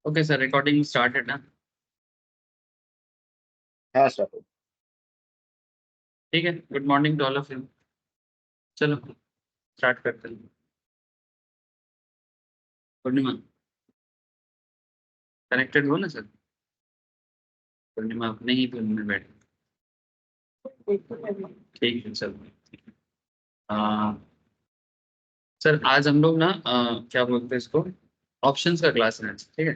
Okay sir, recording started ना? हाँ sir. ठीक है, good morning to all of you. चलो स्टार्ट करते हैं। पूर्णिमा कनेक्टेड हो ना सर? पूर्णिमा अपने ही फिल्म में बैठे। ठीक है चलो। आ, सर आज हम लोग ना क्या बोलते हैं इसको, ऑप्शंस का क्लास है आज, ठीक है।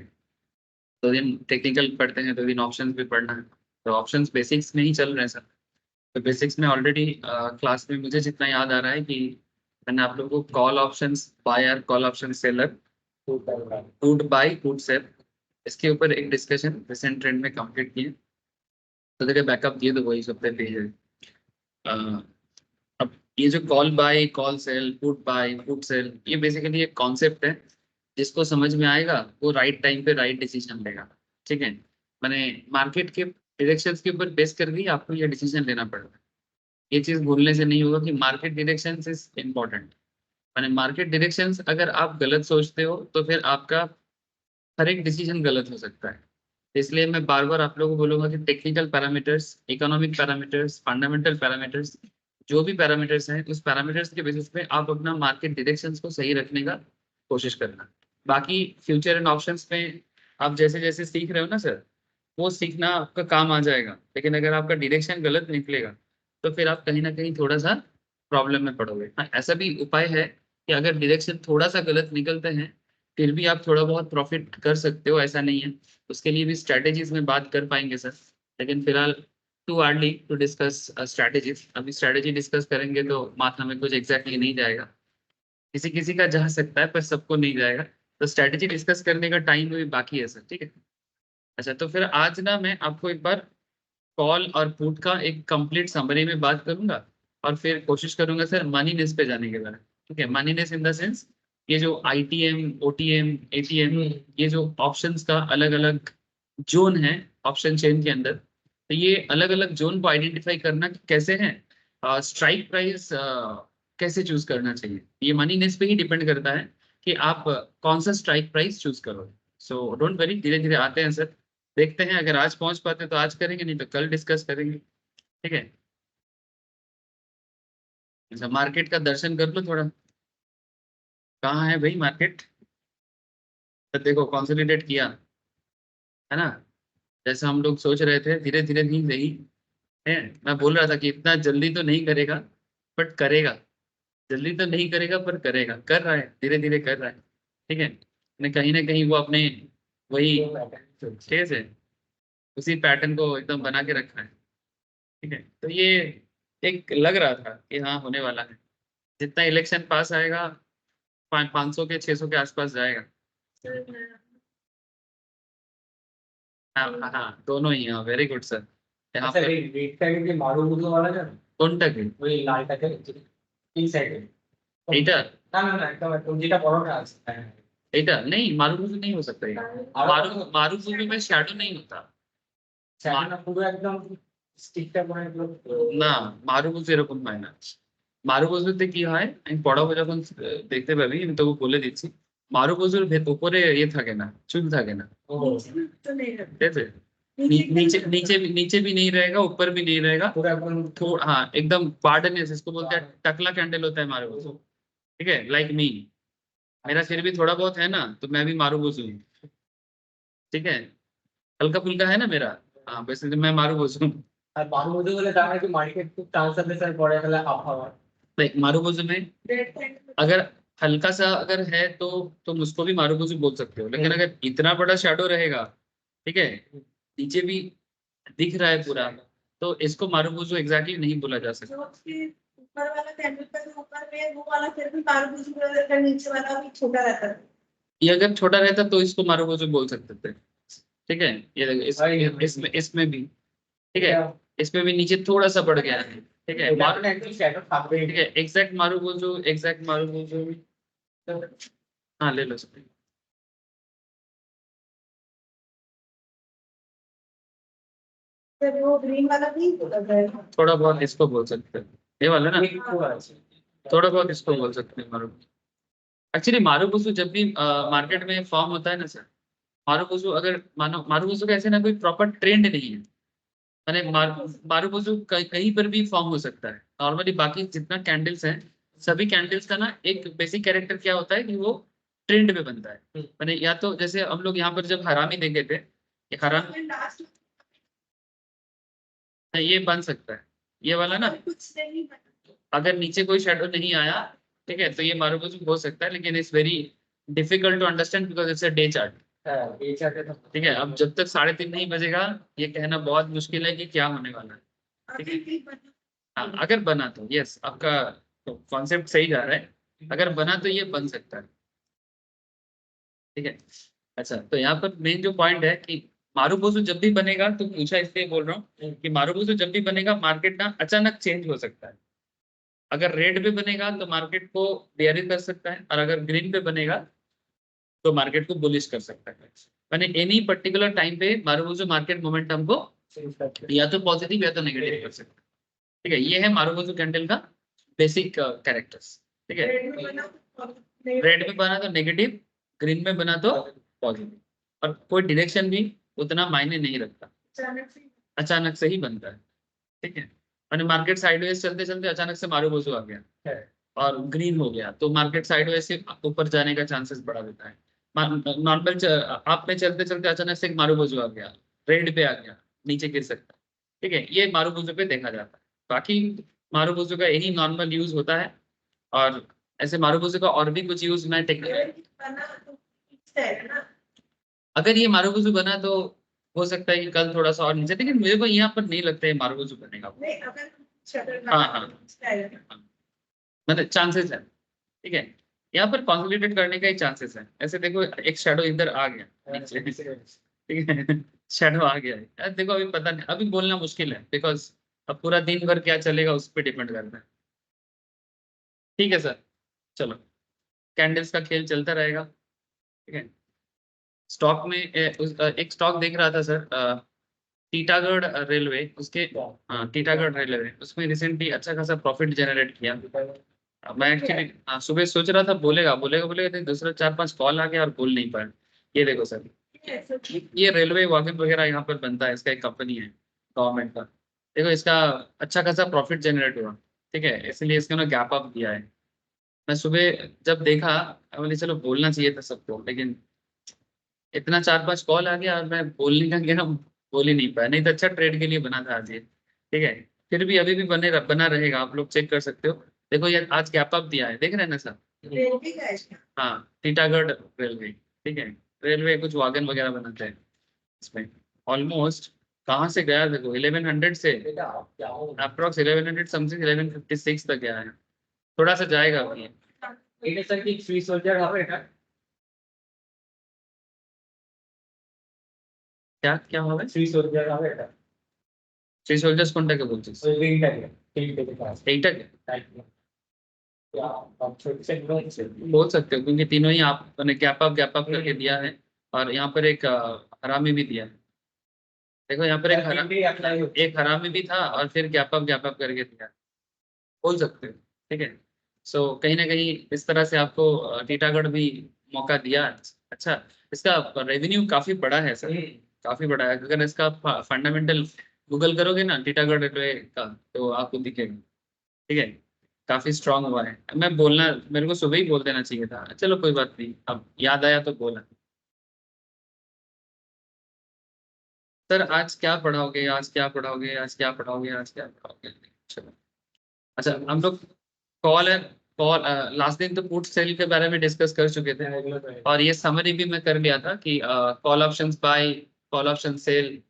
2 दिन टेक्निकल पढ़ते हैं, 2 दिन ऑप्शंस भी पढ़ना है। तो ऑप्शंस बेसिक्स में ही चल रहे हैं सर। तो बेसिक्स में ऑलरेडी क्लास में मुझे जितना याद आ रहा है कि मैंने आप लोगों को call options buyer, call option seller, put buy, put sell, इसके ऊपर एक डिस्कशन रिसेंट ट्रेंड में कंप्लीट किए। तो देखिए बैकअप दिए तो वही सब पे पेज है। अ, अब ये जो call buy, call sell, put buy, put sell, ये बेसिकली एक कॉन्सेप्ट है। जिसको समझ में आएगा वो राइट टाइम पे राइट डिसीजन लेगा, ठीक है। मैंने मार्केट के डायरेक्शंस के ऊपर बेस कर भी आपको ये डिसीजन लेना पड़ेगा। ये चीज भूलने से नहीं होगा कि मार्केट डायरेक्शन इज इम्पोर्टेंट। मैंने मार्केट डायरेक्शंस अगर आप गलत सोचते हो तो फिर आपका हर एक डिसीजन गलत हो सकता है। इसलिए मैं बार बार आप लोगों को बोलूंगा कि technical parameters, economic parameters, fundamental parameters, जो भी पैरामीटर्स हैं उस पैरामीटर्स के बेसिस पे आप अपना मार्केट डायरेक्शंस को सही रखने का कोशिश करना। बाकी फ्यूचर एंड ऑप्शंस में आप जैसे जैसे सीख रहे हो ना सर, वो सीखना आपका काम आ जाएगा। लेकिन अगर आपका डायरेक्शन गलत निकलेगा तो फिर आप कहीं ना कहीं थोड़ा सा प्रॉब्लम में पड़ोगे। हाँ, ऐसा भी उपाय है कि अगर डायरेक्शन थोड़ा सा गलत निकलते हैं फिर भी आप थोड़ा बहुत प्रॉफिट कर सकते हो, ऐसा नहीं है। उसके लिए भी स्ट्रैटेजीज में बात कर पाएंगे सर। लेकिन फिलहाल too early to discuss strategies. अभी स्ट्रैटेजी डिस्कस करेंगे तो माथा में कुछ एग्जैक्टली नहीं जाएगा। किसी किसी का जा सकता है पर सबको नहीं जाएगा। तो स्ट्रैटेजी डिस्कस करने का टाइम भी बाकी है सर, ठीक है। अच्छा, तो फिर आज ना मैं आपको एक बार कॉल और पुट का एक कंप्लीट समरी में बात करूंगा। और फिर कोशिश करूंगा सर मनीनेस पे जाने के बाद, ठीक है। मनीनेस इन द सेंस ये जो आईटीएम, ओटीएम, एटीएम, ये जो ऑप्शंस का अलग अलग जोन है ऑप्शन चेन के अंदर, तो ये अलग अलग जोन को आइडेंटिफाई करना कि कैसे है स्ट्राइक प्राइस कैसे चूज करना चाहिए, ये मनीनेस पे ही डिपेंड करता है कि आप कौन सा स्ट्राइक प्राइस चूज करोगे। सो डोंट वरी, धीरे धीरे आते हैं सर। देखते हैं अगर आज पहुंच पाते तो आज करेंगे, नहीं तो कल डिस्कस करेंगे, ठीक है। अच्छा, मार्केट का दर्शन कर लो थोड़ा। कहाँ है भाई मार्केट? तो देखो कंसोलिडेट किया है ना, जैसा हम लोग सोच रहे थे, धीरे धीरे नहीं सही है। मैं बोल रहा था कि इतना जल्दी तो नहीं करेगा बट करेगा। जल्दी तो नहीं करेगा पर करेगा, कर रहा है, धीरे धीरे कर रहा है, ठीक है। कहीं ना कहीं वो अपने वही ठीक है उसी पैटर्न को एकदम बना के रखा है, ठीक है। तो ये एक लग रहा था कि हाँ होने वाला है। जितना इलेक्शन पास आएगा 500 के 600 के आसपास जाएगा। हाँ हाँ हाँ, दोनों ही, हाँ वेरी गुड सर। यहाँ আচ্ছা पे এই রেটটাকে কি মারুবুদু বলা যাবে? কোনটাকে? ওই লালটাকে এই সাইডে। এইটা? না না না একদম একদম যেটা বড়টা আছে। হ্যাঁ এইটা नहीं, मारुबुजु नहीं हो सकता ये। मारुबुजु में शैडो नहीं होता। সেটা পুরো একদম স্টিকটা করে একদম না, মারুবুজু এরকম হয় না। মারুবুজুতে কি হয় আমি পড়াবো যখন দেখতে পাবি, আমি তোকে বলে দিচ্ছি। মারুবুজুর উপরে ইয়ে থাকে না, চুল থাকে না, ও ঠিক আছে। नीचे नीचे नीचे भी नहीं रहेगा, ऊपर भी नहीं रहेगा। পুরো একদম थोड़ा हाँ एकदम पार्डनेस, इसको बोलते हैं टकला कैंडल होता है मारुबुजु, ठीक है। लाइक मी, मेरा सिर भी थोड़ा बहुत है ना, तो मैं भी मारुबुजु हूँ, ठीक है। हल्का फुल्का है ना मेरा। हाँ वैसे तो मैं मारुबुजु हूँ। আর মারুবুদু বলে তার মানে কি মার্কেট খুব ট্রান্সফার পড়ে তাহলে আপ হওয়ার लाइक मारुबुजु में अगर हल्का सा अगर है तो तुम उसको भी मारुबुजु बोल सकते हो। लेकिन अगर इतना बड़ा शैडो रहेगा, ठीक है, नीचे भी दिख रहा है पूरा, तो इसको मारुबुजु एग्जैक्टली नहीं बोला जा सकता। ऊपर वाला कैंडल का जो ऊपर में वो वाला फिर भी मारुबुजु कलर का, नीचे वाला भी छोटा रहता है। ये अगर छोटा रहता तो इसको मारुबुजु बोल सकते थे, ठीक है। ये देखो इसमें इसमें भी, ठीक है, इसमें भी नीचे थोड़ा सा बढ़ गया है, ठीक है। ठीक है, एग्जैक्ट मारुबुजु, एग्जैक्ट मारुबुजु। हाँ ले लो सर। फिर वो ग्रीन वाला भी लग रहा है। थोड़ा बहुत इसको बोल सकते हैं, ये वाला ना, थोड़ा बहुत इसको बोल सकते हैं मारुबुजु। एक्चुअली मारुबुजु जब भी मार्केट में फॉर्म होता है ना सर, मारुबुजु अगर मानो मारुबुजु का ऐसे ना कोई प्रॉपर ट्रेंड नहीं है, माने मारुबुजु कहीं पर भी फॉर्म हो सकता है नॉर्मली। बाकी जितना कैंडल्स हैं सभी कैंडल्स का ना एक बेसिक कैरेक्टर क्या होता है कि वो ट्रेंड पे बनता है। माने या तो जैसे हम लोग यहाँ पर जब हरामी देखे थे, ये हरामी लास्ट ये बन सकता है, ये वाला ना कुछ नहीं बना। अगर नीचे कोई शेडो नहीं आया, ठीक है, तो ये मारुबुजु हो सकता है, लेकिन it's very difficult to understand because it's a day chart. ये चाहते थे। ठीक है, अब जब तक 3:30 नहीं बजेगा ये कहना बहुत मुश्किल है कि क्या होने वाला है। ठीक है, अभी भी बना। हाँ अगर बना तो यस, आपका कॉन्सेप्ट सही जा रहा है, अगर बना तो ये बन सकता है। ठीक है, अच्छा तो यहाँ पर मेन जो पॉइंट है कि मारुबुजु जब भी बनेगा, तो पूछा इसलिए बोल रहा हूँ कि मारुबुजु जब भी बनेगा मार्केट ना अचानक चेंज हो सकता है। अगर रेड पे बनेगा तो मार्केट को बेयरिश कर सकता है, और अगर ग्रीन पे बनेगा तो मार्केट को बुलिश कर सकता है। मैंने एनी पर्टिकुलर टाइम पे मारुबुजु मार्केट मोमेंटम को या तो पॉजिटिव या तो नेगेटिव कर सकता है। ठीक है, ये है मारुबुजु कैंडल का बेसिक कैरेक्टर्स। ठीक है, रेड में बना तो नहीं। रेड में बना तो नेगेटिव, ग्रीन में बना तो पॉजिटिव, और कोई डायरेक्शन भी उतना मायने नहीं रखता, अचानक से अचानक से ही बनता है। ठीक है, और मार्केट साइडवेज चलते चलते अचानक से मारुबुजु आ गया और ग्रीन हो गया तो मार्केट साइडवेज से ऊपर जाने का चांसेस बढ़ा देता है। नॉर्मल आप में चलते चलते अचानक से मारुबुजु आ गया, रेड पे आ गया, नीचे गिर सकता है। ठीक है, ये मारुबुजु पे देखा जाता है। बाकी मारुबुजु का यही नॉर्मल यूज होता है, और ऐसे मारुबुजु का और भी कुछ यूज मैं टेक्निकल, बना तो ठीक है ना। अगर ये मारुबुजु बना तो हो सकता है कि कल थोड़ा सा और नीचे, लेकिन मेरे को यहाँ पर नहीं लगता है मारुबुजु बनेगा। नहीं अगर शटर हाँ, बना हाँ। तो ठीक है। मतलब चांसेस है। ठीक है, यहाँ पर कंसोलिडेट करने का ही चांसेस है। ऐसे देखो एक शैडो इधर आ गया नीचे, ठीक है, शैडो आ गया है यार, देखो अभी पता नहीं, अभी बोलना मुश्किल है बिकॉज अब पूरा दिन भर क्या चलेगा उस पर डिपेंड करता है। ठीक है सर, चलो कैंडल्स का खेल चलता रहेगा। ठीक है, स्टॉक में एक स्टॉक देख रहा था सर, टीटागढ़ रेलवे, उसके हाँ टीटागढ़ रेलवे, उसमें रिसेंटली अच्छा खासा प्रॉफिट जनरेट किया। मैं एक्चुअली सुबह सोच रहा था बोलेगा बोलेगा बोलेगा, लेकिन दूसरा 4-5 कॉल आ गया और बोल नहीं पाया। ये देखो सर, ये रेलवे वागन वगैरह यहाँ पर बनता है, इसका एक कंपनी है गवर्नमेंट का। देखो इसका अच्छा खासा प्रॉफिट जनरेट हुआ। ठीक है, इसलिए इसका ना गैप अप दिया है। मैं सुबह जब देखा, बोले चलो बोलना चाहिए था सबको, लेकिन इतना 4-5 कॉल आ गया और मैं बोलने का गया, बोल ही नहीं पाया। नहीं तो अच्छा ट्रेड के लिए बना था आज ये। ठीक है, फिर भी अभी भी बना रहेगा, आप लोग चेक कर सकते हो। देखो ये आज गैप अप दिया है, देख रहे हैं ना सर। रेलवे का है इसका। हाँ टीटागढ़ रेलवे। ठीक है, रेलवे कुछ वागन वगैरह बनाते हैं इसमें। ऑलमोस्ट कहाँ से गया देखो, 1100 से अप्रोक्स 1100 समथिंग 1156 तक गया है, थोड़ा सा जाएगा अभी ये। এটা স্যার কি ফ্রি সোल्जर হবে এটা? क्या क्या होगा, ফ্রি সোल्जर হবে এটা? थ्री सोल्जर्स কোনটাকে বলছিস, ওই রিংটাকে রিংটাকে পাস এইটাকে টাইপ या आप छोटे से लोग से बोल सकते हो, क्योंकि तीनों ही आपने गैप अप करके दिया है, और यहाँ पर एक हरामी भी दिया है। देखो यहाँ पर हिंदी अप्लाई होती एक हरामी भी था और फिर गैप अप करके दिया, बोल सकते हो। ठीक है, सो कहीं ना कहीं इस तरह से आपको टीटागढ़ भी मौका दिया। अच्छा, इसका रेवेन्यू काफी बड़ा है सर, काफी बड़ा है। अगर इसका फंडामेंटल गूगल करोगे ना टीटागढ़ रेलवे का, तो आपको दिखेगा। ठीक है, काफी स्ट्रांग हुआ है। मैं बोलना, मेरे को सुबह ही बोल देना चाहिए था, चलो कोई बात नहीं, अब याद आया तो बोला। सर आज क्या पढ़ाओगे, आज क्या पढ़ाओगे, आज क्या पढ़ाओगे, आज क्या पढ़ाओगे, चलो। अच्छा हम लोग कॉल है, कॉल लास्ट दिन तो पुट सेल के बारे में डिस्कस कर चुके थे, और ये समरी भी मैं कर लिया था कि call options buy, call option sell,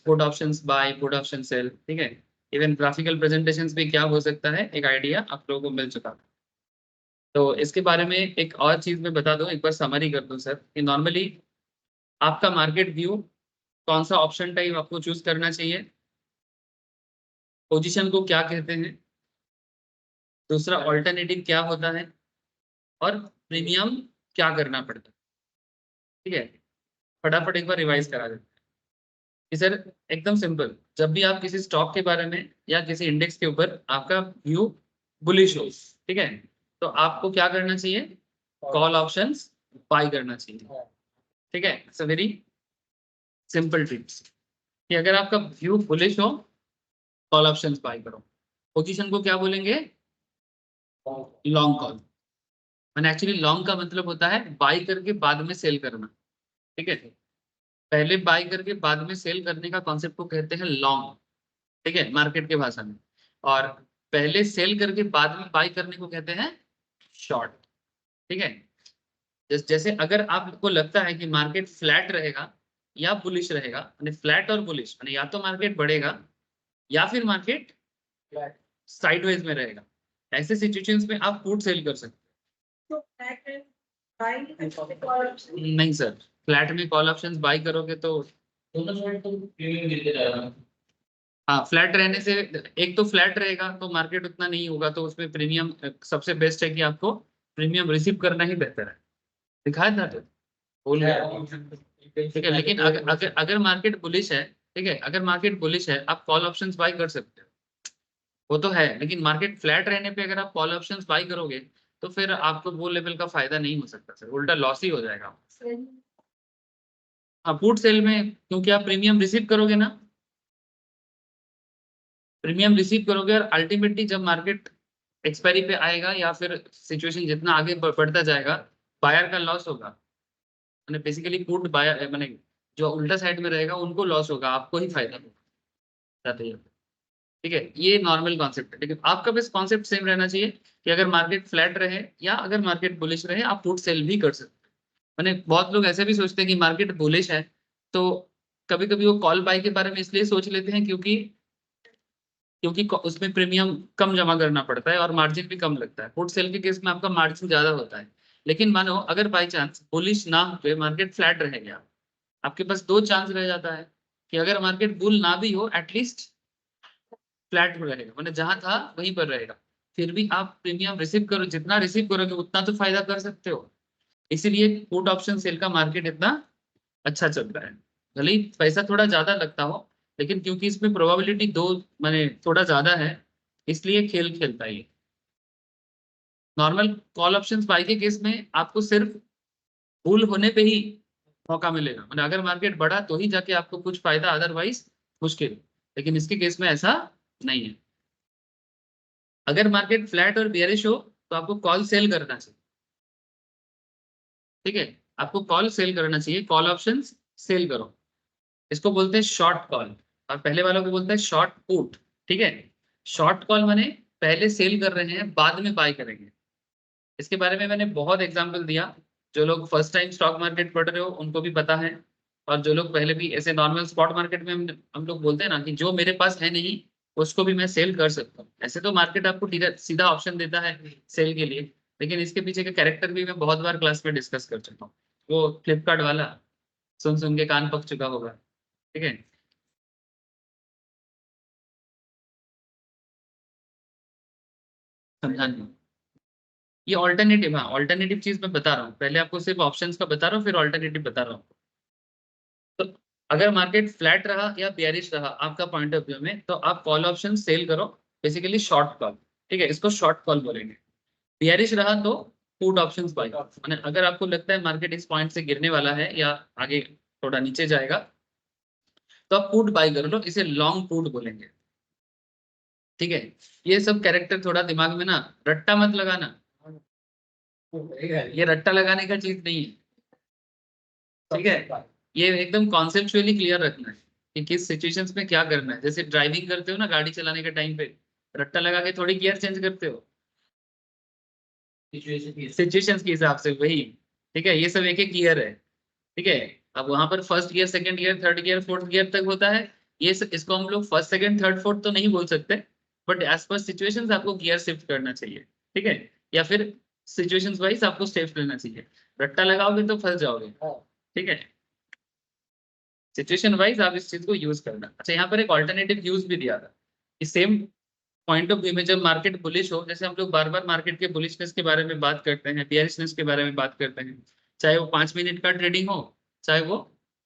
put options buy, put option sell. ठीक है, इवन ग्राफिकल प्रेजेंटेशंस भी क्या हो सकता है, एक आइडिया आप लोगों को मिल चुका था। तो इसके बारे में एक और चीज मैं बता दूं, एक बार समरी कर दूं सर, कि नॉर्मली आपका मार्केट व्यू कौन सा ऑप्शन टाइप आपको चूज करना चाहिए, पोजीशन को क्या कहते हैं, दूसरा ऑल्टरनेटिव क्या होता है, और प्रीमियम क्या करना पड़ता है। ठीक है, फटाफट एक बार रिवाइज करा देते हैं कि सर एकदम सिंपल, जब भी आप किसी स्टॉक के बारे में या किसी इंडेक्स के ऊपर आपका व्यू बुलिश हो, ठीक है, तो आपको क्या करना चाहिए, कॉल ऑप्शंस बाय करना चाहिए। ठीक है, it's a very simple tricks कि अगर आपका व्यू बुलिश हो कॉल ऑप्शंस बाय करो। पोजीशन को क्या बोलेंगे? Long call. मैंने एक्चुअली लॉन्ग का मतलब होता है बाय करके बाद में सेल करना, ठीक है। पहले बाय करके बाद में सेल करने का कॉन्सेप्ट को कहते हैं लॉन्ग, ठीक है, मार्केट के भाषा में। और पहले सेल करके बाद में बाय करने को कहते हैं शॉर्ट, ठीक है। जैसे अगर आपको लगता है कि मार्केट फ्लैट रहेगा या बुलिश रहेगा, यानी फ्लैट और बुलिश, यानी या तो मार्केट बढ़ेगा या फिर मार्केट साइडवेज में रहेगा, ऐसे सिचुएशंस में आप पुट सेल कर सकते तो flat and by call option हैं। नहीं सर, फ्लैट में कॉल ऑप्शंस बाय करोगे तो दोनों साइड तो प्रीमियम देते रहेगा। हाँ, फ्लैट रहने से एक तो फ्लैट रहेगा तो मार्केट उतना नहीं होगा, तो उसमें प्रीमियम सबसे बेस्ट है कि आपको प्रीमियम रिसीव करना ही बेहतर है। दिखाया था तो बोल गया, ठीक है। लेकिन अगर अगर अगर मार्केट बुलिश है, ठीक है, अगर मार्केट बुलिश है आप कॉल ऑप्शंस बाय कर सकते हो, वो तो है। लेकिन मार्केट फ्लैट रहने पे अगर आप कॉल ऑप्शंस बाय करोगे तो फिर आपको वो लेवल का फायदा नहीं हो सकता सर, उल्टा लॉस ही हो जाएगा। हाँ, पुट सेल में क्योंकि आप प्रीमियम रिसीव करोगे ना, प्रीमियम रिसीव करोगे और अल्टीमेटली जब मार्केट एक्सपायरी पे आएगा या फिर सिचुएशन जितना आगे बढ़ता जाएगा, बायर का लॉस होगा। मैंने बेसिकली पुट बायर मैंने जो उल्टा साइड में रहेगा उनको लॉस होगा, आपको ही फायदा होगा, ठीक है। ये नॉर्मल कॉन्सेप्ट है, लेकिन आपका बस कॉन्सेप्ट सेम रहना चाहिए कि अगर मार्केट फ्लैट रहे या अगर मार्केट बुलिश रहे आप पुट सेल भी कर सकते हैं। मैंने बहुत लोग ऐसे भी सोचते हैं कि मार्केट बुलिश है तो कभी कभी वो कॉल बाय के बारे में इसलिए सोच लेते हैं क्योंकि उसमें प्रीमियम कम जमा करना पड़ता है और मार्जिन भी कम लगता है। पुट सेल के केस में आपका मार्जिन ज्यादा होता है। लेकिन मानो अगर बाई चांस बुलिश ना हो, मार्केट फ्लैट रह गया, आपके पास दो चांस रह जाता है कि अगर मार्केट बुल ना भी हो एटलीस्ट फ्लैट रहेगा, मतलब जहां था वहीं पर रहेगा, फिर भी आप प्रीमियम रिसीव करो, जितना रिसीव करोगे उतना तो फायदा कर सकते हो। इसीलिए पुट ऑप्शन सेल का मार्केट इतना अच्छा चल रहा है। भले ही पैसा थोड़ा ज्यादा लगता हो, लेकिन क्योंकि इसमें प्रोबेबिलिटी दो माने थोड़ा ज्यादा है, इसलिए खेल खेलता है ये। नॉर्मल कॉल ऑप्शंस बाय के केस में आपको सिर्फ बुल होने पे ही मौका मिलेगा, मतलब अगर मार्केट बढ़ा तो ही जाके आपको कुछ फायदा, अदरवाइज मुश्किल। लेकिन इसके केस में ऐसा नहीं है। अगर मार्केट फ्लैट और बेयरिश हो तो आपको कॉल सेल करना चाहिए, ठीक है। आपको कॉल सेल करना चाहिए, कॉल ऑप्शंस सेल करो। इसको बोलते हैं शॉर्ट कॉल, और पहले वालों को बोलते हैं शॉर्ट पुट, ठीक है। शॉर्ट कॉल माने पहले सेल कर रहे हैं बाद में बाय करेंगे। इसके बारे में मैंने बहुत एग्जांपल दिया, जो लोग फर्स्ट टाइम स्टॉक मार्केट पढ़ रहे हो उनको भी पता है, और जो लोग पहले भी ऐसे नॉर्मल स्पॉट मार्केट में हम लोग बोलते हैं ना कि जो मेरे पास है नहीं उसको भी मैं सेल कर सकता हूँ। ऐसे तो मार्केट आपको सीधा ऑप्शन देता है सेल के लिए, लेकिन इसके पीछे का कैरेक्टर भी मैं बहुत बार क्लास में डिस्कस कर चुका हूँ। वो फ्लिपकार्ट वाला सुन सुन के कान पक चुका होगा, ठीक है। समझा नहीं? ये ऑल्टरनेटिव, हाँ ऑल्टरनेटिव चीज मैं बता रहा हूँ, पहले आपको सिर्फ ऑप्शंस का बता रहा हूँ फिर ऑल्टरनेटिव बता रहा हूँ। तो अगर मार्केट फ्लैट रहा या बेयरिश रहा आपका पॉइंट ऑफ व्यू में, तो आप कॉल ऑप्शन सेल करो, बेसिकली शॉर्ट कॉल, ठीक है, इसको शॉर्ट कॉल बोलेंगे। बेयरिश रहा तो पुट ऑप्शंस बाय, माने अगर आपको लगता है मार्केट इस पॉइंट से गिरने वाला है या आगे थोड़ा नीचे जाएगा तो आप पुट बाय कर लो, इसे लॉन्ग पुट बोलेंगे, ठीक है। ये सब कैरेक्टर थोड़ा दिमाग में ना, रट्टा मत लगाना, ये रट्टा लगाने का चीज नहीं है, ठीक है। ये एकदम कॉन्सेप्चुअली क्लियर रखना है कि किस सिचुएशंस में क्या करना है। जैसे ड्राइविंग करते हो ना, गाड़ी चलाने के टाइम पे रट्टा लगा के थोड़ी गियर चेंज करते हो, सिचुएशंस के हिसाब से वही, ठीक है। ये सब एक एक गियर है, ठीक है। अब वहां पर first gear, second gear, third gear, fourth gear तक होता है। इसको हम लोग फर्स्ट सेकंड थर्ड फोर्थ तो नहीं बोल सकते, बट एज पर सिचुएशंस आपको गियर शिफ्ट करना चाहिए, ठीक है। या फिर सिचुएशंस वाइज आपको स्टेप्स लेना चाहिए। रट्टा लगाओगे तो फंस जाओगे, ठीक है। सिचुएशन वाइज आप इस चीज को यूज करना। अच्छा, यहाँ पर एक ऑल्टरनेटिव यूज भी दिया था कि सेम पॉइंट ऑफ व्यू में जब मार्केट बुलिश हो, जैसे हम लोग बार बार मार्केट के बुलिशनेस के बारे में बात करते हैं, बियरिशनेस के बारे में बात करते हैं, चाहे वो 5 मिनट का ट्रेडिंग हो, चाहे वो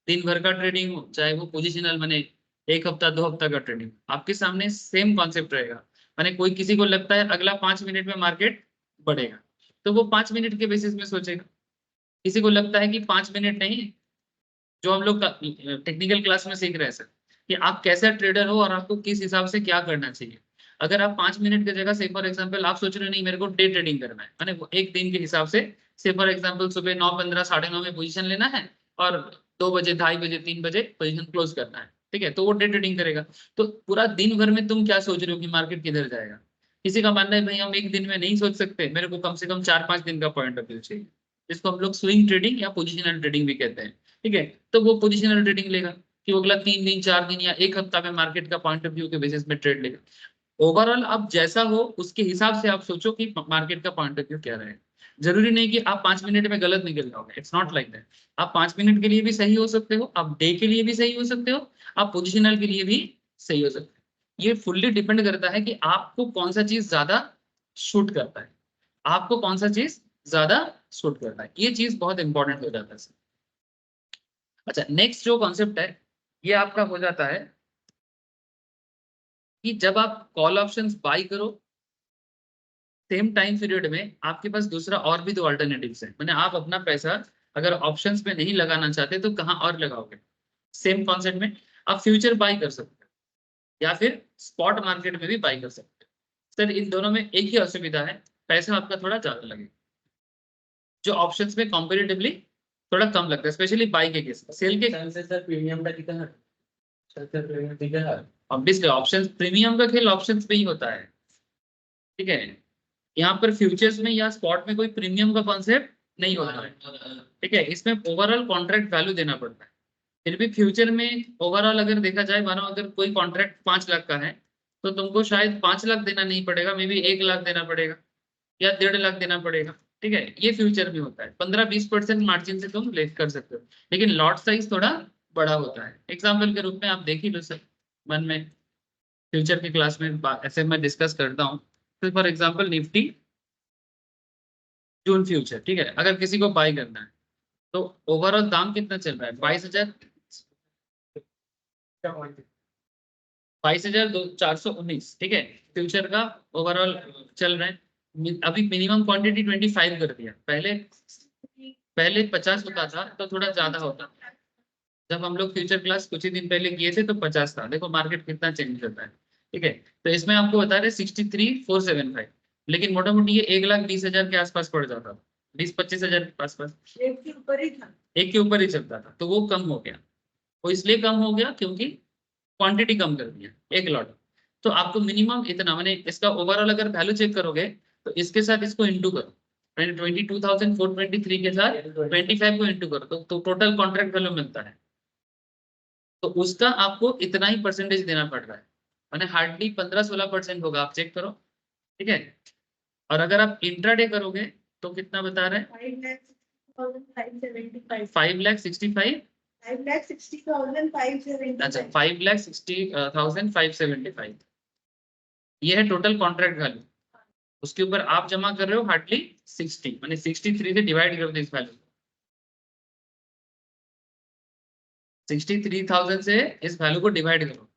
दिन भर का ट्रेडिंग हो, चाहे वो पोजिशनल माने एक हफ्ता 2 हफ्ता का ट्रेडिंग, आपके सामने सेम कॉन्सेप्ट रहेगा। माने कोई किसी को लगता है अगला 5 मिनट में मार्केट बढ़ेगा तो वो 5 मिनट के बेसिस में सोचेगा। किसी को लगता है कि 5 मिनट नहीं जो हम लोग टेक्निकल क्लास में सीख रहे हैं सर, कि आप कैसा ट्रेडर हो और आपको किस हिसाब से क्या करना चाहिए। अगर आप 5 मिनट की जगह से फॉर एग्जांपल आप सोच रहे हो नहीं मेरे को डे ट्रेडिंग करना है, माने वो एक दिन के हिसाब से फॉर एग्जांपल सुबह 9:15 9:30 में पोजीशन लेना है और 2 बजे 2:30 बजे 3 बजे पोजीशन क्लोज करना है, ठीक है, तो वो डे ट्रेडिंग करेगा। तो पूरा दिन भर में तुम क्या सोच रहे हो कि मार्केट किधर जाएगा। किसी का मानना है भाई हम एक दिन में नहीं सोच सकते, मेरे को कम से कम 4-5 दिन का पॉइंट ऑफ व्यू चाहिए, जिसको हम लोग स्विंग ट्रेडिंग या पोजिशनल ट्रेडिंग भी कहते हैं, ठीक है। तो वो पोजिशनल ट्रेडिंग लेगा कि वो अगला 3 दिन 4 दिन या एक हफ्ता में मार्केट का पॉइंट ऑफ व्यू के बेसिस में ट्रेड लेगा। ओवरऑल आप जैसा हो उसके हिसाब से आप सोचो कि मार्केट का पॉइंट ऑफ व्यू क्या रहेगा। जरूरी नहीं कि आप 5 मिनट में गलत निकल जाओगे, इट्स नॉट लाइक दैट। आप 5 मिनट के लिए भी सही हो सकते हो, आप डे के लिए भी सही हो सकते हो, आप पोजिशनल के लिए भी सही हो सकते हो। ये फुल्ली डिपेंड करता है कि आपको कौन सा चीज ज्यादा शूट करता है, आपको कौन सा चीज ज्यादा शूट करता है, ये चीज बहुत इंपॉर्टेंट हो जाता है। अच्छा, नेक्स्ट जो कॉन्सेप्ट है ये आपका हो जाता है कि जब आप कॉल ऑप्शंस बाय करो सेम टाइम पीरियड में आपके पास दूसरा और भी दो अल्टरनेटिव्स है, मैंने आप अपना पैसा अगर ऑप्शंस में नहीं लगाना चाहते तो कहाँ और लगाओगे। सेम कॉन्सेप्ट में आप फ्यूचर बाय कर सकते हो या फिर स्पॉट मार्केट में भी बाय कर सकते हो। सर इन दोनों में एक ही असुविधा है, पैसा आपका थोड़ा ज्यादा लगेगा। जो ऑप्शंस में कॉम्पेरेटिवली थोड़ा कम लगता है, स्पेशली बाय के केस में। सेल के सर प्रीमियम का कितना है? सर प्रीमियम कितना है? ऑब्वियसली ऑप्शंस प्रीमियम का खेल ऑप्शंस पे ही होता है, ठीक है। यहाँ पर फ्यूचर्स में या स्पॉट में कोई प्रीमियम का कॉन्सेप्ट नहीं होता है, ठीक है। इसमें ओवरऑल कॉन्ट्रैक्ट वैल्यू देना पड़ता है। फिर भी फ्यूचर में ओवरऑल अगर देखा जाए, मानो अगर कोई कॉन्ट्रैक्ट 5 लाख का है तो तुमको शायद 5 लाख देना नहीं पड़ेगा, मे बी 1 लाख देना पड़ेगा या 1.5 लाख देना पड़ेगा, ठीक है। ये फ्यूचर में होता है, 15-20% मार्जिन से तुम ले कर सकते हो, लेकिन लॉट साइज थोड़ा बड़ा होता है। एग्जाम्पल के रूप में आप देख ही लो सर, मन में फ्यूचर की क्लास में ऐसे मैं डिस्कस करता हूँ। तो for example Nifty June future, ठीक है, अगर किसी को बाय करना है तो ओवरऑल दाम कितना चल रहा है, 22,419, ठीक है, फ्यूचर का ओवरऑल चल रहा है। अभी मिनिमम क्वांटिटी 25 कर दिया, पहले पहले 50 होता था तो थोड़ा ज्यादा होता। जब हम लोग फ्यूचर क्लास कुछ ही दिन पहले किए थे तो 50 था, देखो मार्केट कितना चेंज होता है, ठीक है। तो इसमें आपको बता रहे 63,475, लेकिन मोटा मोटी ये 1,20,000 के आसपास पड़ जाता था, 20-25 हजार के आसपास, एक के ऊपर ही था। एक के ऊपर ही चलता था। तो वो कम हो गया, वो इसलिए कम हो गया क्योंकि क्वांटिटी कम कर दिया एक लॉट। तो आपको मिनिमम इतना, मैंने इसका ओवरऑल अगर वैल्यू चेक करोगे तो इसके साथ इसको इंटू करो, 22,423 के साथ 25 को इंटू करो तो टोटल कॉन्ट्रैक्ट वैल्यू मिलता है। तो उसका आपको इतना ही परसेंटेज देना पड़ रहा है, मैंने हार्डली 15-16% होगा, आप चेक करो, ठीक है। और अगर आप इंट्राडे करोगे तो कितना बता रहे हैं, 5,60,575। 5,65,000, 5,60,575। अच्छा 5,60,575, ये है टोटल कॉन्ट्रैक्ट वैल्यू। उसके ऊपर आप जमा कर रहे हो हार्डली 60, मैंने 63 से डिवाइड कर दो इस वैल्यू, 63,000 से इस वैल्यू को डिवाइड करो,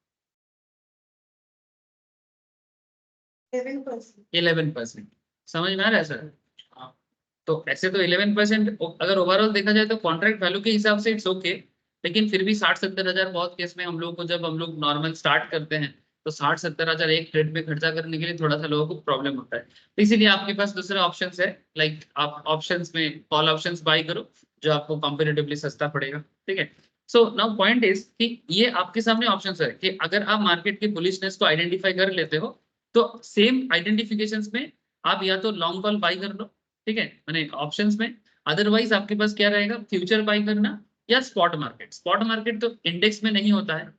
11%। समझ में आ रहा है सर। हाँ। तो ऐसे तो 11% अगर ओवरऑल देखा जाए तो कॉन्ट्रैक्ट वैल्यू के हिसाब से इट्स ओके, लेकिन फिर भी 60-70 हजार बहुत केस में हम लोग को, जब हम लोग नॉर्मल स्टार्ट करते हैं तो 60-70 हजार एक ट्रेड में खर्चा करने के लिए थोड़ा सा लोगों को प्रॉब्लम होता है। तो इसीलिए आपके पास दूसरा ऑप्शन है, लाइक आप ऑप्शंस में कॉल ऑप्शंस बाय करो जो आपको कंपेरेटिवली सस्ता पड़ेगा, ठीक है। सो नाउ पॉइंट इज कि ये आपके सामने ऑप्शंस है कि अगर आप मार्केट की बुलिशनेस को आइडेंटिफाई कर लेते हो तो सेम आइडेंटिफिकेशंस में आप या तो लॉन्ग कॉल बाय कर लो, ठीक है, मैंने ऑप्शंस में। अदरवाइज आपके पास क्या रहेगा, फ्यूचर बाय करना या स्पॉट मार्केट। स्पॉट मार्केट तो इंडेक्स में नहीं होता है,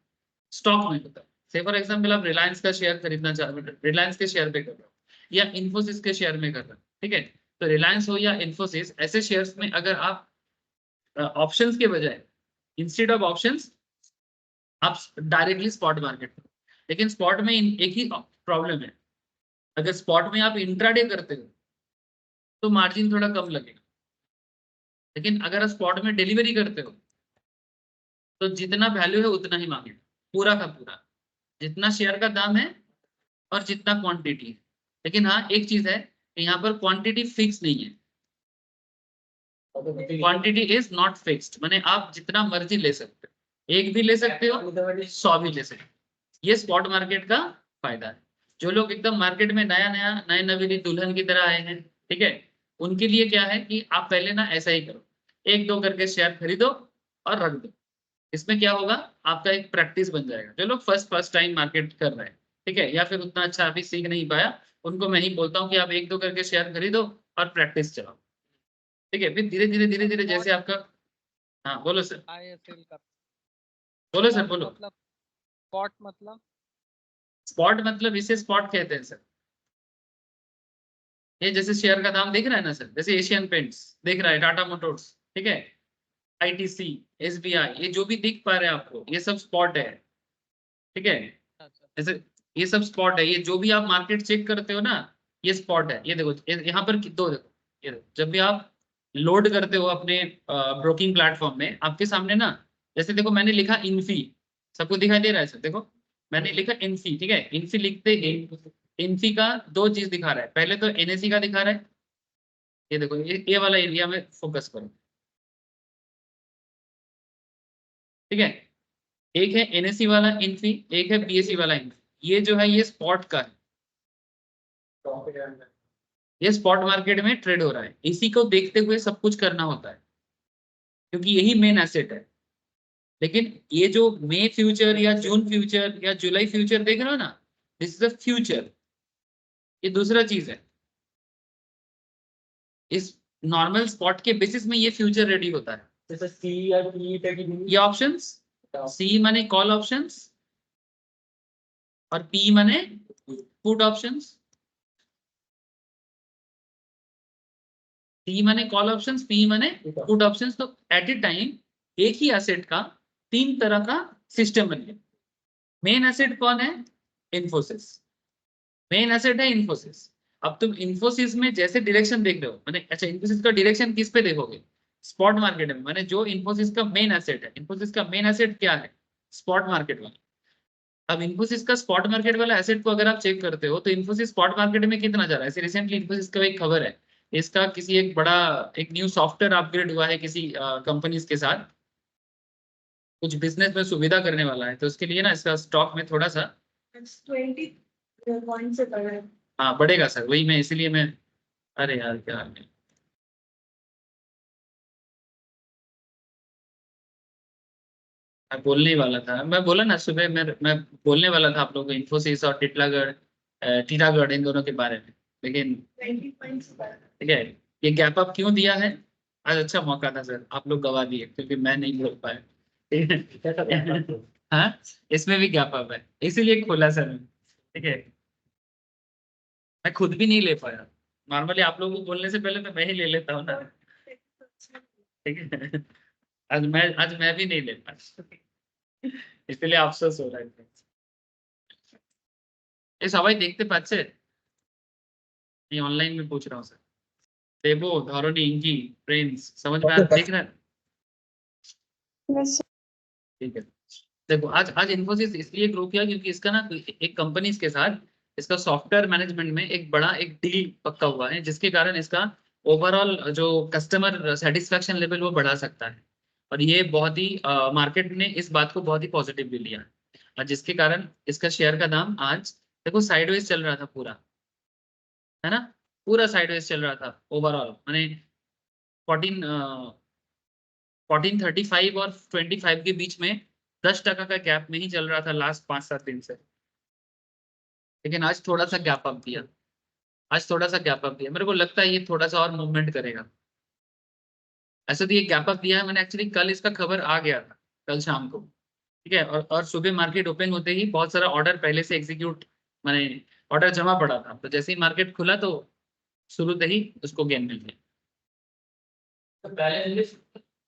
स्टॉक में होता है। से फॉर एग्जांपल आप रिलायंस का शेयर खरीदना चाह रहे हो, रिलायंस के शेयर पे कर रहे हो या इन्फोसिस के शेयर में कर रहे हो, ठीक है। तो रिलायंस हो या इन्फोसिस, ऐसे शेयर्स में अगर आप ऑप्शंस के बजाय इंस्टेड ऑफ ऑप्शंस आप डायरेक्टली स्पॉट मार्केट, लेकिन स्पॉट में एक ही प्रॉब्लम है, अगर स्पॉट में आप इंट्राडे करते हो तो मार्जिन थोड़ा कम लगेगा, लेकिन अगर आप स्पॉट में डिलीवरी करते हो तो जितना वैल्यू है उतना ही मांगेगा, पूरा का पूरा, जितना शेयर का दाम है और जितना क्वांटिटी है। लेकिन हाँ एक चीज है कि यहाँ पर क्वांटिटी फिक्स नहीं है, क्वांटिटी इज नॉट फिक्स्ड, माने आप जितना मर्जी ले सकते हो, एक भी ले सकते हो, 100 भी ले सकते हो। ये स्पॉट मार्केट का फायदा है। जो लोग एकदम मार्केट में नया नया नए नवेली दुल्हन की तरह आए हैं, ठीक है, उनके लिए क्या है कि आप पहले ना ऐसा ही करो, एक दो करके शेयर खरीदो और रख दो। इसमें क्या होगा, आपका एक प्रैक्टिस बन जाएगा। जो लोग फर्स्ट टाइम मार्केट कर रहे हैं, ठीक है, या फिर उतना अच्छा अभी सीख नहीं पाया, उनको मैं ही बोलता हूँ कि आप एक दो करके शेयर खरीदो और प्रैक्टिस चलाओ, ठीक है। फिर धीरे धीरे जैसे आपका, हाँ बोलो सर, ISL का बोलो सर बोलो। मतलब स्पॉट मतलब स्पॉट मतलब इसे स्पॉट कहते हैं सर। ये जैसे शेयर का दाम देख रहा है ना सर, जैसे एशियन पेंट्स देख रहा है, टाटा मोटर्स, ठीक है, आईटीसी, एसबीआई, ये जो भी दिख पा रहे हैं आपको, ये सब स्पॉट है, ठीक है। अच्छा जैसे ये सब स्पॉट है, ये जो भी आप मार्केट चेक करते हो ना, ये स्पॉट है। ये देखो, यहाँ पर दो देखो, ये देखो, जब भी आप लोड करते हो अपने ब्रोकिंग प्लेटफॉर्म में, आपके सामने ना, जैसे देखो मैंने लिखा इन्फी, सबको दिखाई दे रहा है सर, देखो मैंने लिखा इन्फी, ठीक है। इन्फी लिखते ही इन्फी का दो चीज दिखा रहा है, पहले तो एनएससी का दिखा रहा है, ये देखो, ये वाला एरिया में फोकस करो, ठीक है। एक है एनएससी वाला इन्फी, एक है बीएससी वाला इन्फी। ये जो है ये स्पॉट का है, ये स्पॉट मार्केट में ट्रेड हो रहा है। इसी को देखते हुए सब कुछ करना होता है, क्योंकि यही मेन एसेट है। लेकिन ये जो मई फ्यूचर या जून फ्यूचर या जुलाई फ्यूचर देख रहे हो ना, दिस इज अ फ्यूचर, ये दूसरा चीज है। इस नॉर्मल स्पॉट के बेसिस में ये फ्यूचर रेडी होता है। जैसे सी या टी ये ऑप्शंस, सी माने कॉल ऑप्शंस और पी माने पुट ऑप्शंस। सी माने कॉल ऑप्शंस, पी माने पुट ऑप्शंस। तो एट ए टाइम एक ही एसेट का तीन तरह का सिस्टम बन गया। मेन एसेट कौन है, इन्फोसिस, मेन एसेट है इन्फोसिस। अब तुम इन्फोसिस में जैसे डायरेक्शन देख रहे हो, मैंने अच्छा इन्फोसिस का डायरेक्शन किस पे देखोगे, स्पॉट मार्केट में। मैंने जो इन्फोसिस का मेन एसेट है, इन्फोसिस का मेन एसेट क्या है, स्पॉट मार्केट वाला। अब इन्फोसिस का स्पॉट मार्केट वाला एसेट को अगर आप चेक करते हो, तो इन्फोसिस स्पॉट मार्केट में कितना जा रहा है। ऐसे रिसेंटली इन्फोसिस का एक खबर है, इसका किसी एक बड़ा एक न्यू सॉफ्टवेयर अपग्रेड हुआ है किसी कंपनीज के साथ, कुछ बिजनेस में सुविधा करने वाला है, तो उसके लिए ना इसका स्टॉक में थोड़ा सा 20 पॉइंट से बढ़ा है। हाँ बढ़ेगा सर, वही मैं इसीलिए मैं, अरे यार क्या हाल है। मैं बोलने ही वाला था, मैं बोला ना सुबह, मैं बोलने वाला था आप लोगों को इन्फोसिस और टीटागढ़ इन दोनों के बारे में, लेकिन 20 पॉइंट से बढ़ा है। ठीक है। ये गैप अप क्यों दिया है, आज अच्छा मौका था सर, आप लोग गवा दिए क्योंकि मैं नहीं बोल पाया, ठीक है। हाँ, इसमें भी गैप अप है, इसीलिए खोला सर, ठीक है। मैं खुद भी नहीं ले पाया, नॉर्मली आप लोगों को बोलने से पहले तो मैं ही ले लेता हूँ ना, ठीक है। आज मैं भी नहीं ले पाया, इसलिए अफसोस हो रहा है। ये सबाई देखते पाচ্ছে, ये ऑनलाइन में पूछ रहा हूँ सर। देवो, धौरणी, इंकी, प्रिंस, समझ में देख रहे हैं, ठीक है। देखो आज आज इन्फोसिस इसलिए ग्रो किया क्योंकि इसका ना एक कंपनी के साथ इसका सॉफ्टवेयर मैनेजमेंट में एक बड़ा एक डील पक्का हुआ है, जिसके कारण इसका ओवरऑल जो कस्टमर सेटिस्फेक्शन लेवल वो बढ़ा सकता है। और ये बहुत ही मार्केट ने इस बात को बहुत ही पॉजिटिवली लिया, और जिसके कारण इसका शेयर का दाम आज देखो साइडवेज चल रहा था पूरा, है ना, पूरा साइडवेज चल रहा था ओवरऑल। मैंने 1435 और 25 के बीच में 10% का गैप में ही चल रहा था लास्ट 5-7 दिन से, लेकिन आज थोड़ा सा गैप अप दिया, आज थोड़ा सा गैप अप दिया। मेरे को लगता है ये थोड़ा सा और मूवमेंट करेगा। ऐसे तो ये गैप अप दिया है, मैंने एक्चुअली कल इसका खबर आ गया था, कल शाम को, ठीक है। और सुबह मार्केट ओपन होते ही बहुत सारा ऑर्डर पहले से एग्जीक्यूट, मैंने ऑर्डर जमा पड़ा था, तो जैसे ही मार्केट खुला तो शुरू से ही उसको गेन मिल गया।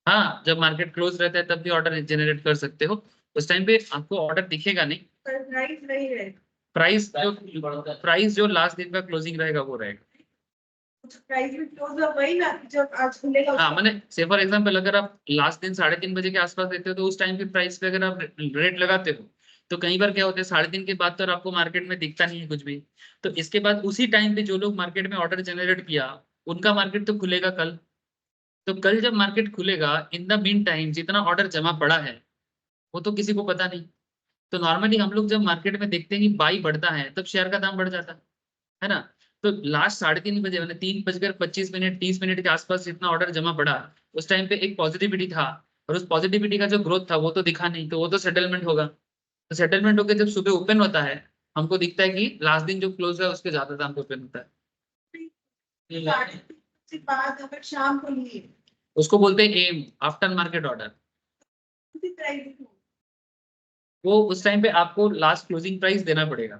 हाँ, जब मार्केट क्लोज रहता है तब भी ऑर्डर जनरेट कर सकते हो, उस टाइम पे आपको ऑर्डर दिखेगा नहीं। पर प्राइस नहीं है, प्राइस जो लास्ट दिन का क्लोजिंग रहेगा वो रहेगा। प्राइस भी क्लोज हो वही ना जब आज खुलेगा। हाँ, मैंने से फॉर एग्जांपल अगर आप लास्ट दिन 3:30 बजे के आसपास देते हो, तो उस टाइम पे प्राइस पे अगर आप रेट लगाते हो, तो कई बार क्या होता है 3:30 के बाद तो आपको मार्केट में दिखता नहीं है कुछ भी। तो इसके बाद उसी टाइम पे जो लोग मार्केट में ऑर्डर जनरेट किया, उनका मार्केट तो खुलेगा कल, तो कल जब मार्केट खुलेगा, इन द मीन टाइम जितना ऑर्डर जमा पड़ा है वो तो किसी को पता नहीं। तो नॉर्मली हम लोग जब मार्केट में देखते हैं कि बाई बढ़ता है तब शेयर का दाम बढ़ जाता है ना। तो लास्ट 3:30 बजे मैंने 3:25 30 मिनट के आसपास जितना ऑर्डर जमा पड़ा, उस टाइम पे एक पॉजिटिविटी था, और उस पॉजिटिविटी का जो ग्रोथ था वो तो दिखा नहीं, तो वो तो सेटलमेंट होगा। तो सेटलमेंट होकर जब सुबह ओपन होता है, हमको दिखता है कि लास्ट दिन जो क्लोज है उसके ज्यादा दाम पे ओपन होता है। 3:30 से बाद अगर शाम को लिए उसको बोलते हैं एम, आफ्टर मार्केट ऑर्डर। उसी प्राइस में वो उस टाइम पे आपको लास्ट क्लोजिंग प्राइस देना पड़ेगा।